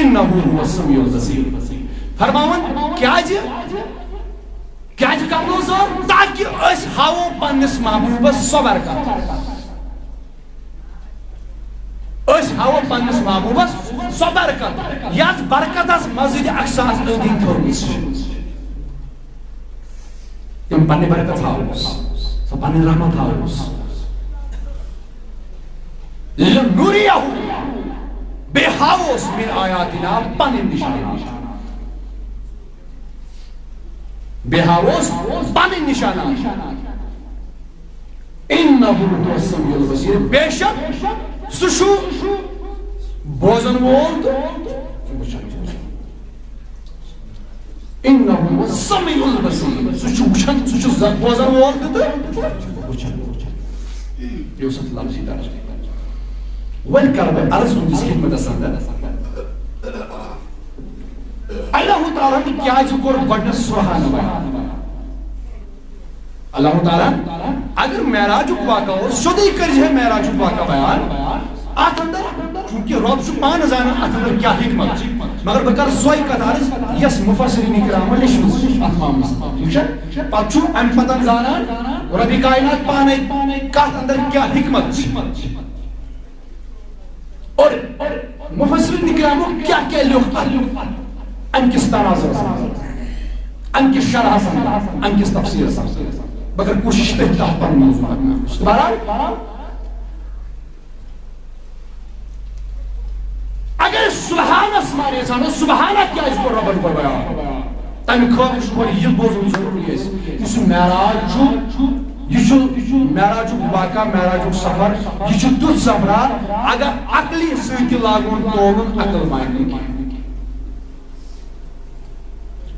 [SPEAKER 2] انہ هو السمیع البصیر فرماون کیازِ کرنو سٲر تاکہ أسۍ ہاوو پننس محبوبس سۄ برکت أسۍ ہاوو پننس محبوبس سۄ برکت یتھ برکتس مسجد اقصاہس أنٛدۍ أنٛدۍ تھٲومٕژ تِم پننہِ برکت ہاووس سۄ پنٕنۍ رحمت ہاووس لنریہ بیٚیہِ ہاووس من آیاتنا پنٕنۍ نشانات بیٚیہِ ہاووس پنٕنۍ نشانات انہ هو السمیع البصیر بے شک سُہ چھُ بوزن وول انہ هو السمیع البصیر سُہ چھُ وٕچھان سُہ چھُ بوزن وول تہٕ وٕچھان یہِ اوس اتھ لفظی درجہٕ وۄنۍ کرٕ بہٕ عرض تُہنٛدِس خدمتس اندر اللہ تعالیٰ ہن کیازِ کوٚر گۄڈنیٚتھ سبحان بیان اللہ تعالیٰ اگر معراجُک واقعہ اوس سیوٚدُے کٔرِزِ معراجُک واقعہ بیان اتھ اندر چونکہ رب چھُ پانہٕ زانان اتھ اندر کیاہ حکمت مگر بہٕ کرٕ سۄے کتھ عرض یۄس مفسرین کرامو لیچھمٕژ چھِ اتھ معاملس ٹھیک چھا پتہٕ چھُ امہِ پتہٕ زانان ربِ کائنات پانے کتھ اندر کیاہ حکمت چھِ اور مفسرین کرامو کیاہ کیاہ لیوٚکھ اتھ کس تناظرس کس شرحس کس تفسیرس مگر کوشش کریں تحت پر موضوع بہرحال اگر سبحانس مانے سانو سبحانہ کیا اس کو ربن کو بیان تمہیں خواہد اس کو یہ بوزن ضروری ہے اس معراج چھو معراج واقعہ معراج سفر یہ چھو تُتھ سفرات اگر عقلی سۭتۍ لاگون تولن عقل مانہِ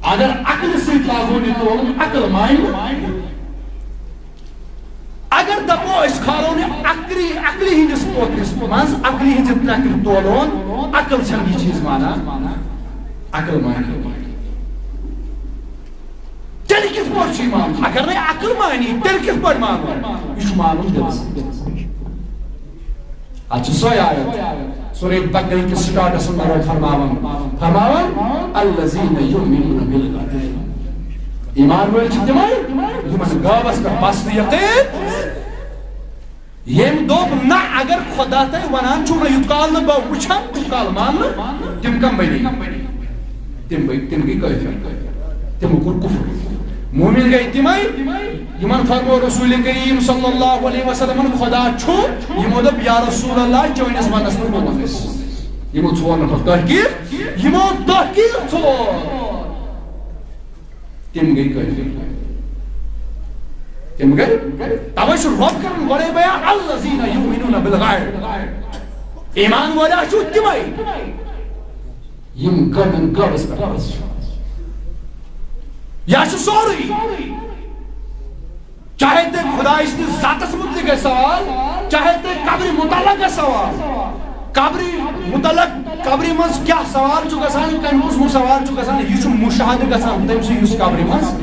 [SPEAKER 2] اگر عقل سۭتۍ لاگون یہ تولن عقل مانہِ اگر دپو اس کھالون عقلی ہندس پوترس مز عقلی ہندس ترکر تولون عقل چھن یہ چیز مانا عقل مانی تیل کس پور چھ مان اگر نہیں عقل مانی تیل کس پور مان یہ معلوم دلس اچھا سویا آیت سورہ بقرہ کے سٹارٹس میں فرماون الذین یؤمنون بالغیب ایمان وٲلۍ چھِ تِمے یِمن غٲبس پٮ۪ٹھ بس تہٕ یقیٖن ییٚمۍ دوٚپ نہ اگر خۄدا تۄہہِ ونان چھُو نہ یوٗت کال نہٕ بہٕ وٕچھان تیوٗت کال ماننہٕ تِم کم بنے تِم گٔے کٲفر تِمو کوٚر کُفر مومن گٔے تِمے یِمن فرمو رسول کریم صلی اللہ علیہ وسلم خۄدا چھُ یِمو دوٚپ یا رسول اللہ چٲنِس وننس منٛز گوٚمُت أسۍ یِمو ژھور نفر تحقیق یِمو تحقیق ژھور تم گئی کافر تم گئی توے چھُ رب کران گۄڈے بیان الذین یؤمنون بالغیب ایمان وٲلۍ چھُ تِمے یِم غٲبس پٮ۪ٹھ یا سوری چاہے تے خدا اس نے ذاتس متعلق سوال چاہے تے قبری متعلق سوال قبری متعلق قبری منز کیا سوال چو گسان کن قسم سوال چو گسان یہ چو مشاہدہ گسان تم سے اس قبری منز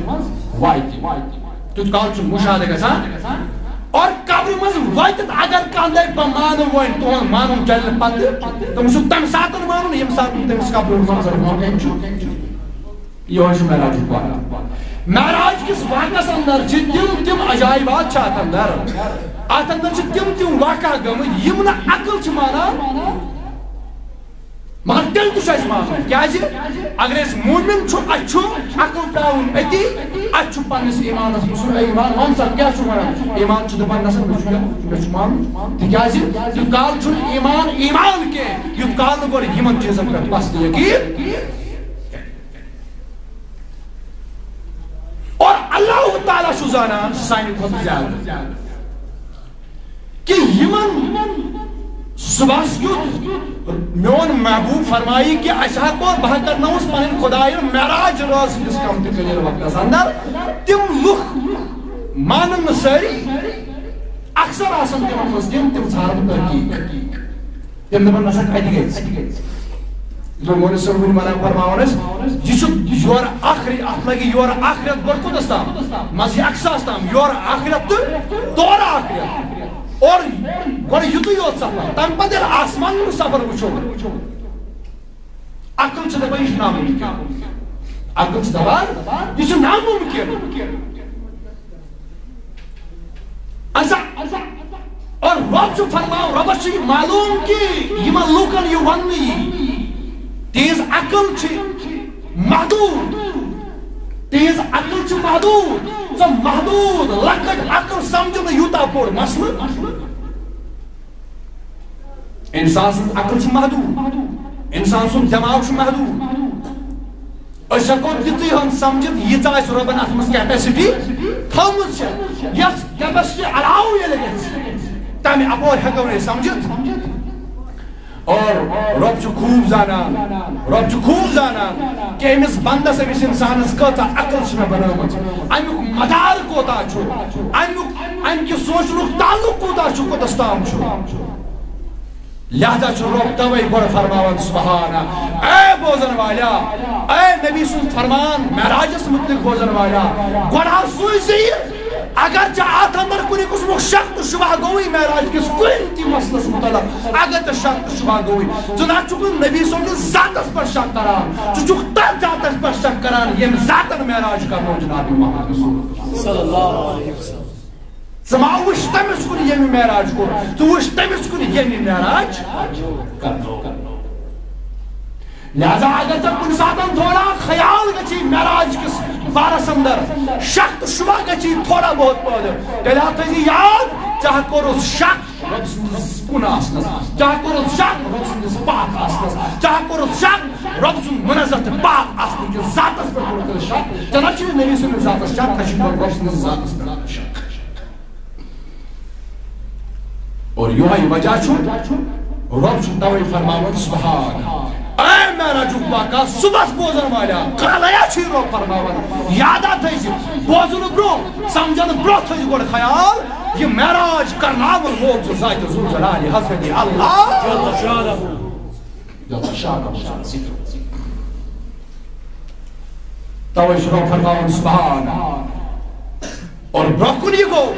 [SPEAKER 2] وائتی تو کال چو مشاہدہ گسان اور قبری منز وائتی اگر کاندے پا مانو وائن تو مانو جلل پتے تم سے تم ساتن مانو یم ساتن تم اس قبری منز موقع چو یہ ہوئی شو معراج واقعہ معراج کس واقعہ اندر تم عجائبات چاہت اندر آت اندر تم واقعہ گمت یم نا عقل چھ مانا مگر تیل تو چھ مانا کیا اگر اس مومن چھو اچھو عقل تاؤن اتی اچھو پانس ایمان اس مسلم ایمان منصر کیا چھو مانا ایمان چھو دپان نصر بچو مان کیا یو کال چھو ایمان کے یو کال نگور یمن چیزن پر پاس یقین اور اللہ تعالیٰ شو زانان سائن خود زیادہ کہ یمن صبح یوت میون محبوب فرمائی کہ اشہا کو بہت کرنا اس پانین خدایر معراج راز کس کام تکلیل وقت اندر تم لکھ مانن ساری اکثر آسان تم مسلم تم سارت ترکیق تم دبن نسک ایدی گئی جو مونی سرمونی مانا فرماؤنس جسو یور آخری اطلقی یور آخریت برکو دستا مزی اکساس تام یور آخریت دور آخریت اور گوڑی یوتو یوت سفر تم پا دل آسمان میں سفر وچھو عقل چھ دبا یہ ناممکن عقل چھ دبا یہ ناممکن ایسا اور رب چھ فرماؤ رب چھ معلوم کی یہ لوکن یہ ونی تیز عقل چھ محدود تیز عقل چھ محدود سو محدود لکٹ عقل سمجھنا یوتا پور مسئلہ انسان سن عقل چھ محدود انسان سن دماغ چھ محدود اشکو دیتی ہم سمجھت یہ چاہیے ربن اتمس کیپیسٹی تھومت چھ یس کیپیسٹی علاو یہ لگے تامی اپور ہکو نے سمجھت اور رب چھ خوب زانا کہ امس بندس امس انسانس کتا عقل چھ میں بنامت امیک مدار کوتا چھو امیک سوچنک تعلق کوتا چھو کتستام چھو لہذا چھو رب توئی گوڑ فرماون سبحانا اے بوزن والا اے نبی سن فرمان معراجس مطلق بوزن والا گوڑا سوئی زیر اگر چاہت اندر کنی قسمک شک تو شبہ گوئی معراج کس کوئی تی مسلس مطلق اگر تا شک تو شبہ گوئی چنانچہ چکن نبی صلی اللہ ذاتس پر شک کران چکن تر ذاتس پر شک کران یہ ذاتن معراج کرنو جناب محمد رسول صلی اللہ علیہ وسلم سما وشتمس کنی یہ معراج کو تو وشتمس کنی یہ معراج کرنو لہذا اگر تک کن ساتن تھوڑا خیال گچی معراج کس بارس اندر شک تو شبہ گچی تھوڑا بہت پودر تیلہ تیزی یاد چاہ کرس شک رب سندس کن آسنس چاہ کرس شک رب سندس پاک آسنس چاہ کرس شک رب سند منظرت پاک آسنس کہ ذاتس پر کرس شک چنانچہ نبی سندس ذاتس شک تشکر رب سندس ذاتس پر شک اور یوں ہی وجہ چھو رب سند دوئی فرماون سبحان اے معراج واقعہ صبح بوزن والا کالیا چھ رو فرماون یادا تھیسی بوزن برو سمجھن برو تھیسی گوڑ خیال یہ معراج کرناون وول جو ذات ذو جلالی حضرت اللہ جل شانہ توئی شروع فرماون سبحان اور برکن یہ گو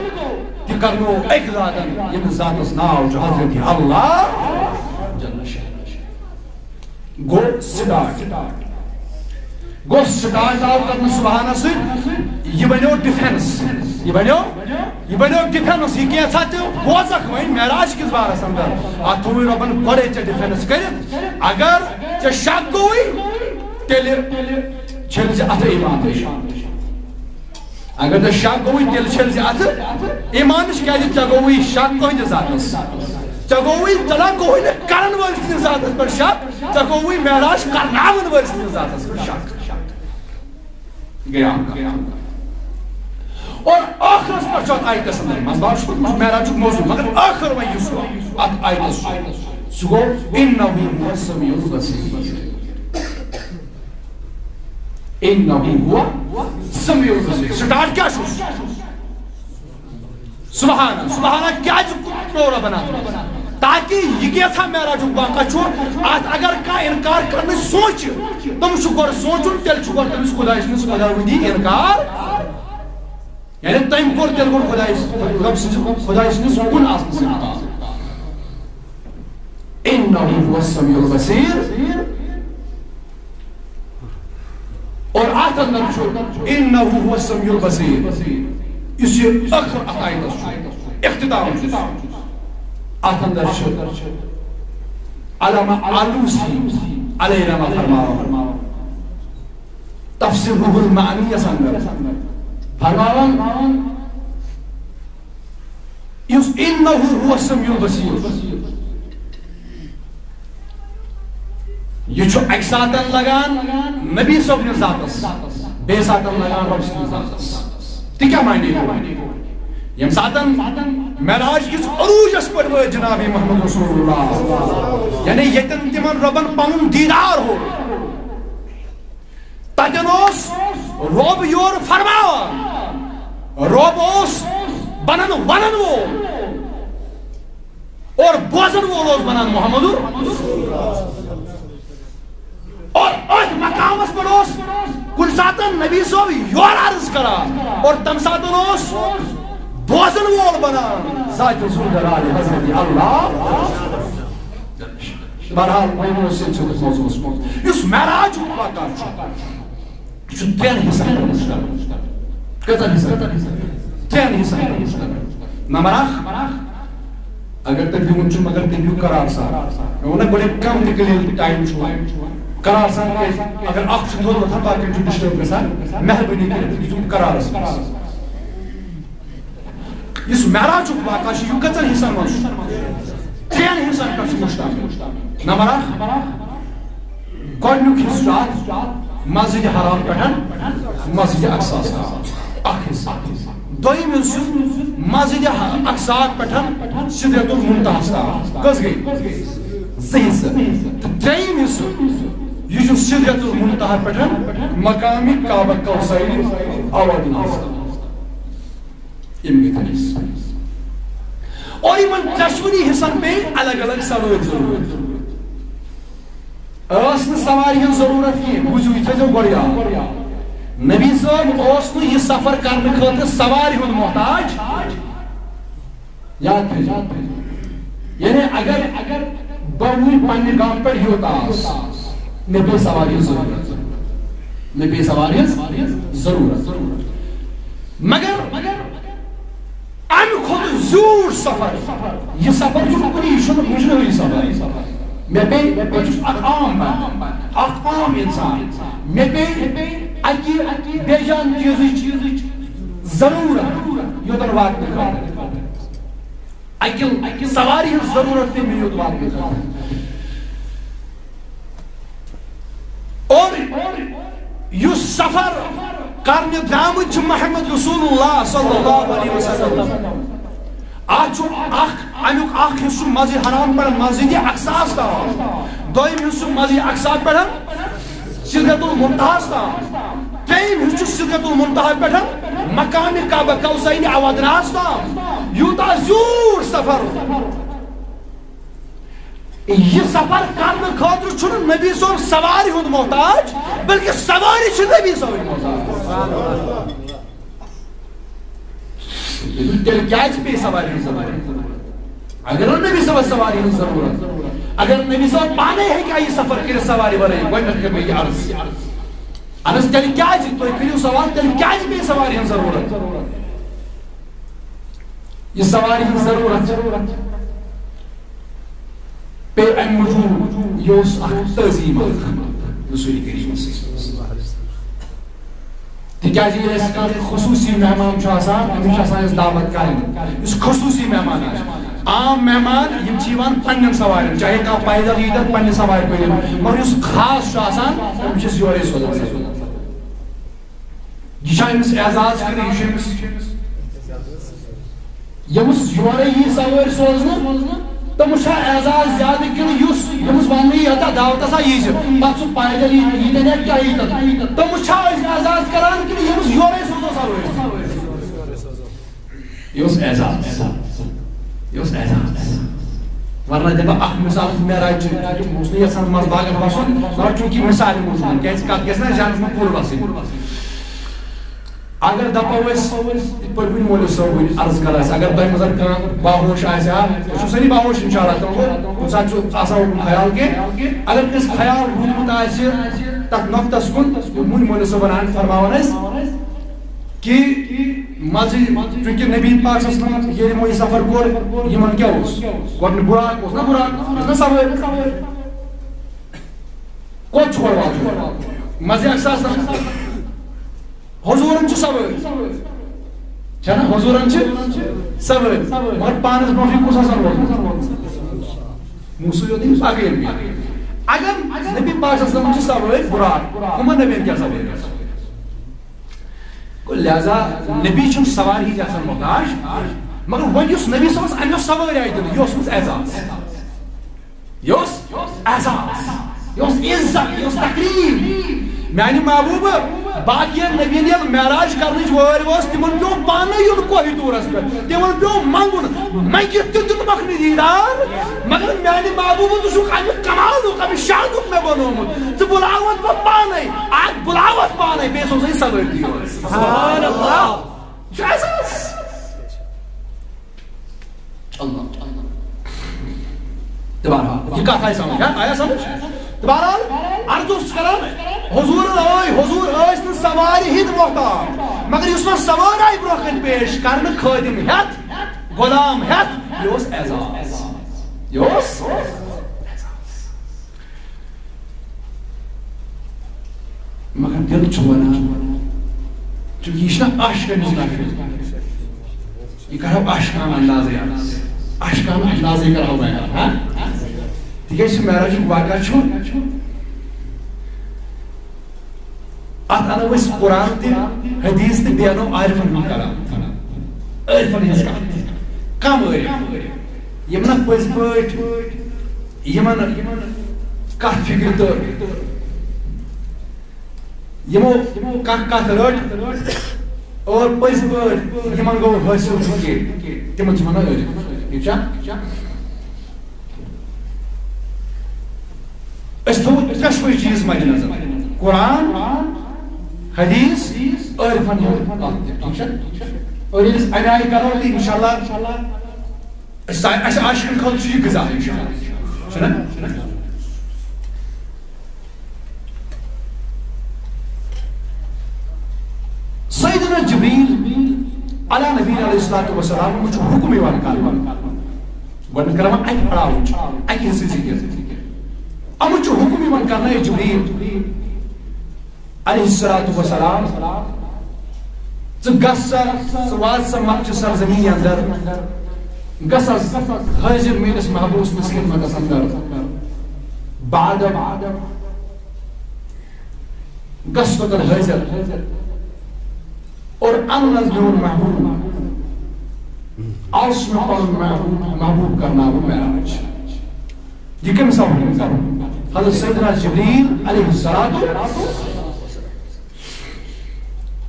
[SPEAKER 2] کہ کرنو ایک ذاتن یہ ذات اس ناو جو حضرت اللہ جل شانہ گو سٹارٹ آو کرنا سبحانہ سے یہ بنیو ڈیفینس یہ بنیو ڈیفینس یہ کیا ساتھ بوزک وین معراج کس بار اندر آتھوئی ربن بڑے چا ڈیفینس کرت اگر چا شک گوئی تیلے چھل سے اتھ ایمان دیشان اگر چا شک گوئی تیلے چھل سے اتھ ایمانش کیا جی چا گوئی شک کوئی جزاتس چگوئی چلا گوئی نے کرن ورسن ذاتس پر شک چگوئی معراج کرناون ورسن ذاتس پر شک گیا اور آخرس پر چوت آیت اندر مزبار شکر معراج موضوع مگر آخر میں یسو ات آیت سگو انہو السمیع البصیر إنه هو السميع البصير. سٹارٹ کیا چھو سبحانہ سبحانہ کیا چھو بنا تاکہ یہ کیا تھا معراج واقعہ چھو اگر کا انکار کرنے سوچ تم شکر سوچن تیل شکر تم خدا اس خدا ودی انکار یعنی تم کور تیل کور خدا اس کن آسن سے إنه هو السميع البصير. اور آت اندر چھو إنه هو السميع البصير اس یہ اخر آیت اختتام آت اندر چھو علامہ علوسی علیہ رحمہ فرماؤ تفسیر روح المعانی سندر فرماؤ اس إنه هو السميع البصير یہ چھو ایک ساتن لگان نبی صلی اللہ علیہ وسلم بے ساتن لگان رب صلی اللہ علیہ وسلم تی کیا معنی ہے یم ساتن معراج کس عروج اس پر وہ جناب محمد رسول اللہ یعنی یتن تمن ربن پنن دیدار ہو تجنوس رب یور فرماوا رب اس بنن ونن وہ اور بوزن وہ روز بنن محمد رسول اللہ اور اس مقام اس پر اس کل ساتن نبی صاحب یور عرض کرا اور تم ساتن اس بوزن وول بنا ذات رسول جلال حضرت اللہ برحال مہمون سے چھوٹ موضوع اس معراج واقعہ چھو تین حصہ کتن حصہ تین حصہ نمبر اگر تبیون چھو مگر تبیون قرار سا میں انہیں بڑے کم نکلے ٹائم چھو قرار سان اگر اخ چھو دور تھا باقی چھو ڈسٹرب گژھان مہربانی کٔرِتھ چھو قرار سان اس معراج واقعہ چھُ یہِ کٔژن حصن منٛز ترٛٮ۪ن حصن پٮ۪ٹھ چھُ مُشتمل نمبر اکھ گۄڈنیُک حصہٕ چھُ اتھ مسجد حرام پٮ۪ٹھ مسجد اقصاس تام اکھ حصہٕ دوٚیِم حصہٕ چھُ مسجد اقصا پٮ۪ٹھ سدرۃ المنتہاس تام کٔژ گٔے زٕ حصہٕ تہٕ ترٛیٚیِم حصہٕ یہ چھُ سدرۃ المنتہا پٮ۪ٹھ مقام کعبہ کوثری آوادناس اور یمن دشونی حصن پہ الگ الگ سوٲرۍ ضرورت ٲس نہٕ سوارِ ہٕنٛز ضروٗرت کینٛہہ بوٗزِو یہِ تھٲیزیو گۄڈٕ یاد نبی صٲب اوس نہٕ یہِ سفر کرنہٕ خٲطرٕ سوارِ ہُنٛد محتاج یاد تھٲیزیو یعنی اگر بہٕ پننہِ گامہٕ پٮ۪ٹھ یوٚت آس مےٚ پیٚیہِ سوارِ ہٕنٛز ضروٗرت مےٚ پیٚیہِ سوارِ ہٕنٛز ضروٗرت مگر امہ کھۄتہٕ زیوٗٹھ سفر یہ سفر چھُنہٕ کُنی یہِ چھُنہٕ مُجرمٕے سفر مےٚ پیٚیہِ بہٕ چھُس اکھ عام اکھ عام انسان مےٚ پیٚیہِ اکہِ بے جان چیٖزٕچ ضروٗرت یوٚتن واتنہٕ خٲطرٕ اکہِ سوارِ ہٕنٛز ضروٗرت پیٚیہِ مےٚ یوٚت واتنہٕ خٲطرٕ اور یُس سفر کرنے درامت چھُ محمد رسول اللہ صلی اللہ علیہ وسلم آج چھُ امیُک اکھ حصہٕ چھُ مسجد حرام پٮ۪ٹھ مسجد اقصاس تام دوٚیِم حصہٕ چھُ مسجد اقصا پٮ۪ٹھ سدرۃ المنتہاس تام ترٛیٚیِم حصہٕ چھُ سدرۃ المنتہا پٮ۪ٹھ مقام کعبہ کوثری آوادناس تام یوٗتاہ زیوٗٹھ سفر یہ سفر کرنے خاطر چھُنہٕ نبی صٲب سوارِ ہُنٛد محتاج بلکہ سوارِ چھِ نبی صٲبٕنۍ محتاج تیٚلہِ کیٛازِ پیٚیہِ سوارِ ہٕنٛز ضروٗرت اگر نہٕ نبی صٲبس سوارِ ہٕنٛز ضروٗرت اگر نبی صٲب پانے ہیٚکہِ یہِ سفر کٔرِتھ سوارِ ورٲے گۄڈنیٚتھ کٔر مےٚ یہِ عرض عرض تیٚلہِ کیٛازِ تُہۍ کٔرِو سوال تیٚلہِ کیٛازِ پیٚیہِ سوارِ ہٕنٛز ضروٗرت یہِ سوارِ ہٕنٛز ضروٗرت پہ ام موجود یہ اس تعظیم رسول کریم تکیاز یہ اس کا خصوصی مہمان چھُ آسان أمِس چھِ آسان دعوت کرٕنۍ یُس خصوصی مہمان آسہِ عام مہمان یم چھِ یِوان پننٮ۪ن سوارٮ۪ن چاہے کانٛہہ پیدل یی تتھ پننہِ سوارِ پٮ۪ٹھ مگر یُس خاص چھُ آسان أمِس چھِس یورے سوزان یہِ چھا أمِس اعزاز کٔرِتھ یہِ چھُ أمِس ییٚمِس یورے یی سوٲرۍ سوزنہٕ تمس اعزاز زیادہ کن یمس ون یتھ دعوت ہسا یہ پہ سہ پیدل یہ کیا تمس اعزاز یہ اعزاز ورنہ دپا اخ مثال معراج یژھان مز باغن وسن مگر چونکہ مثال موجود کیازِ کتھ گژھِ نا زیادٕ پوٗرٕ وسٕنۍ اگر دپو أسۍ پٲٹھۍ ؤنۍ مولوی صٲب ؤنۍ عرض کر آسہِ اگر تۄہہِ منٛز کانٛہہ باہوش آسہِ ہا تُہۍ چھِو سٲری باہوش انشاءاللہ تِمو کُنہِ ساتہٕ چھُ آسان اوکُن خیال کینٛہہ اگر کٲنٛسہِ خیال روٗدمُت آسہِ تتھ نۄقطس کُن وٕنۍ مولوی صٲبن فرماوان أسۍ کہ مزٕ چونکہ نبی پاک صلی اللہ علیہ وسلم ییٚلہِ یِمو یہِ سفر کوٚر یِمن کیٛاہ اوس گۄڈٕ براق اوس نا براق ٲس نا سوٲرۍ کوٚت چھُ گۄڈٕ واتُن مزٕ اکھ آسان حضوٗرن چھِ سوٲرۍ چھا نا حضوٗرن چھِ سوٲرۍ مگر پانس برونٛٹھٕے کُس آسان ووتمُت موسوٗی یوت نہٕ باقٕے اگر نبی پاک صلی اللہ علیہ وسلم چھِ سوٲرۍ براق یِمن نبیَن کیٛاہ سوٲرۍ ٲس لہذا نبی چھُنہٕ سوارِ ہِنٛدۍ آسان محتاج مگر وۄنۍ یُس نبی صٲبس اَمیُک سوٲرۍ آیہِ دِنہٕ یہِ اوسمُت اعزاز یہِ اوس اعزاز یہِ اوس عزت یہِ اوس تقریٖب میانہِ محبوٗبہٕ باقین نبیَن ییٚلہِ معراج کرنٕچ وٲرۍ ؤژھ تِمن پیوٚو پانے یُن کوہِ دوٗرس پٮ۪ٹھ تِمن پیوٚو منٛگُن منٛگِتھ تہِ دیُتمکھ نہٕ دیٖدار مگر میانہِ محبوٗبہٕ ژٕ چھُکھ اَمہِ کمالُک اَمہِ شانُک مےٚ بنومُت ژٕ بُلاوتھ بہٕ پانے اکھ بُلاوتھ پانے بیٚیہِ سوزے سوٲرۍ تہِ یور سبحان اللہ یہِ چھُ احساس اللہ تہٕ بہرحال یہِ کتھ آیہِ سمجھ آیا سمجھ تہٕ بہرحال عرض اوس کران حضوٗر ٲسۍ نہٕ سوارِ ہِنٛدۍ محتاج مگر یُس وۄنۍ سوٲرۍ آیہِ برونٛہہ کَنہِ پیش کرنہٕ خٲدِم ہٮ۪تھ غلام ہٮ۪تھ یہِ اوس اعزاز یہِ اوس مگر دل چھُ ونان چونکہ یہِ چھُنہ آشکٲنی یہِ کرو آشکان اندازے آشکان اندازے کرو بیان تِکیازِ معراجُک واقعہ چھُ اتھ انو أسۍ قرآن تہِ حدیث تہِ بیٚیہِ انو عارفن ہُنٛد کلام عارفن ہٕنٛز کتھ کم عارف یِم نہ پٔزۍ پٲٹھۍ یِمن کتھ فکرِ تہٕ یِمو کانٛہہ کتھ رٔٹ اور پٔزۍ پٲٹھۍ یِمن گوٚو حٲصِل کینٛہہ تِمن چھِ ونان عارف ٹھیٖک چھا أسۍ تھاوو دۄشوے چیٖز مدِ نظر قرآن حدیث عارفن ہُنٛد کتھ تہِ ٹھیٖک چھا اور ییٚلہِ أسۍ اَمہِ آیہِ کرو تہٕ انشاءاللہ اَسہِ عاشقن خٲطرٕ چھُ یہِ غذا انشاءاللہ چھُنہ سیدنا جبریل علیٰ نبینا علیہ الصلوۃ والسلام یِمن چھُ حُکم یِوان کرنہٕ گۄڈنیٚتھ کرو وۄنۍ اکہِ پڑاوٕچ اکہِ حصٕچ ذِکر یِمن چھُ حُکم یِوان کرنہٕ اے جبریل علیہ الصلوۃ والسلام ژٕ گژھ سا ژٕ وات سا مکچہِ سرزمین اندر گژھ حٲضِر میٲنِس محبوٗب سٕنٛدِس خدمتس اندر بعد گژھ توٚتن حٲضِر اور ان حظ میون محبوب آس مےٚ پنُن محبوب کرناوُن معراج یہِ کٔمِس آو حُکم کرنہٕ حضرت سیدنا جبریل علیہ الصلوۃ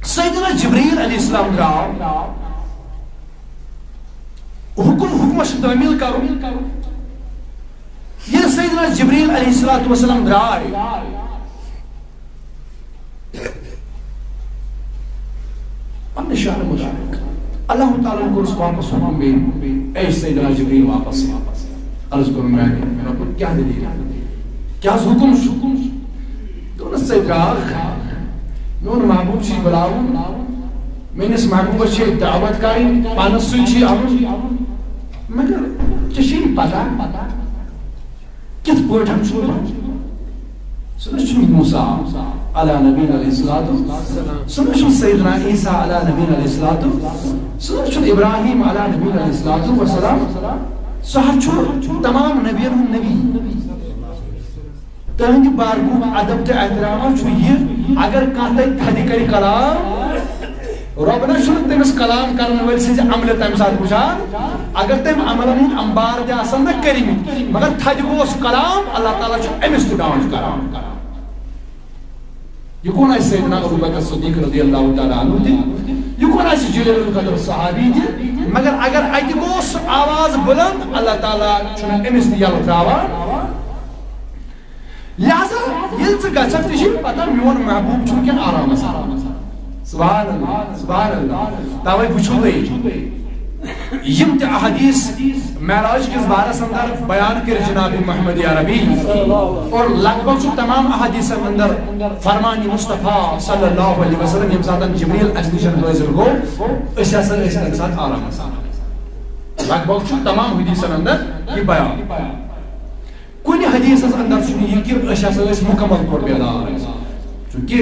[SPEAKER 2] سیدنا جبریل علیہ السلام درٛاو حُکمس چھُ تعمیٖل کرُن ییٚلہِ سیدنا جبریل علیہ الصلوۃ والسلام درٛاے پننہِ شانہٕ مطابق اللہ تعالیٰ ہن کوٚرُس واپس حُکم بیٚیہِ اے سیدنا جبریل واپس عرض کوٚرُن میانہِ رۄبُن کیٛاہ دٔلیٖل کیٛاہ حظ حُکم چھُ دوٚپنس ژٕ درٛاکھ میون محبوب چھُے بُلاوُن میٲنِس محبوبس چھے دعوت کرٕنۍ پانس سۭتۍ چھُے اَنُن مگر ژےٚ چھے نہٕ پتہ کِتھ پٲٹھۍ چھُ سُہ نہ چھُنہٕ موسیٰ علیٰ نبینا علیہ الصلوۃ سُہ نہ چھُنہٕ سیدنا عیسیٰ علیٰ نبینا علیہ الصلوۃ سُہ نہ چھُنہٕ ابراہیم علیٰ نبینا علیہ الصلوۃ والسلام سُہ حظ چھُ تمام نبیَن ہُنٛد نبی تہنٛدِ بارگُک ادب تہٕ احترام چھُ یہِ اگر کانٛہہ تتہِ تھدِ کرِ کلام رۄب نہ چھُنہٕ تٔمِس کلام کرن وٲلۍ سٕنٛزِ عملہِ تمہِ ساتہٕ وٕچھان اگر تٔمۍ عملن ہٕنٛدۍ امبار تہِ آسن نہ کٔرمٕتۍ مگر تھدِ گوٚو کلام اللہ تعالیٰ چھُ أمِس تہِ ڈاوُن کران يكون أي سيدنا أبو بكر الصديق رضي الله تعالى عنه يكون أي جليل القدر الصحابي مگر اگر أي گوس آواز بلند الله تعالى چون امس ديال تراوان لہذا يل ژٕ گژھکھ تہِ چھِ پتہ میون محبوب چھُ وٕنکٮ۪ن آرامس سبحان اللہ سبحان اللہ توے وٕچھو تُہۍ یم تہِ احادیث معراج کس بارس اندر بیان کر جناب محمد عربی اور لگ بھگ تمام احادیث اندر فرمان مصطفیٰ صلی اللہ علیہ وسلم یم ساتھ جبریل اس نش حاضر گو اس ہسا اس کے ساتھ آرام لگ بھگ تمام حدیث اندر یہ بیان کن حدیث اندر چھ یہ کہ اس ہسا اس مکمل طور پہ بیدار چونکہ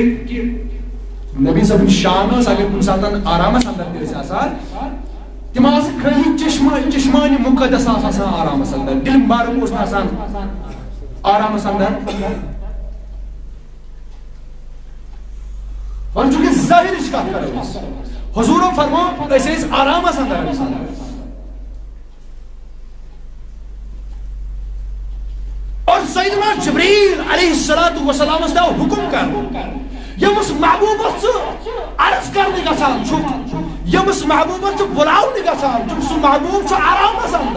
[SPEAKER 2] نبی صاحب شان اگر کن ساتھ آرام اندر تھی آسان تم خالی چشمان مقدس آسان آرام اندر دل مبارک اس آسان آرام اندر اور چونکہ ظاہر کت کرو حضور فرمو ایسے آرام اندر اور سیدنا جبریل علیہ السلام اس دا حکم کر یمس محبوبت عرض کرنے گژھان یمس محبوبت بلاؤن گژھان سہ محبوب آرام اندر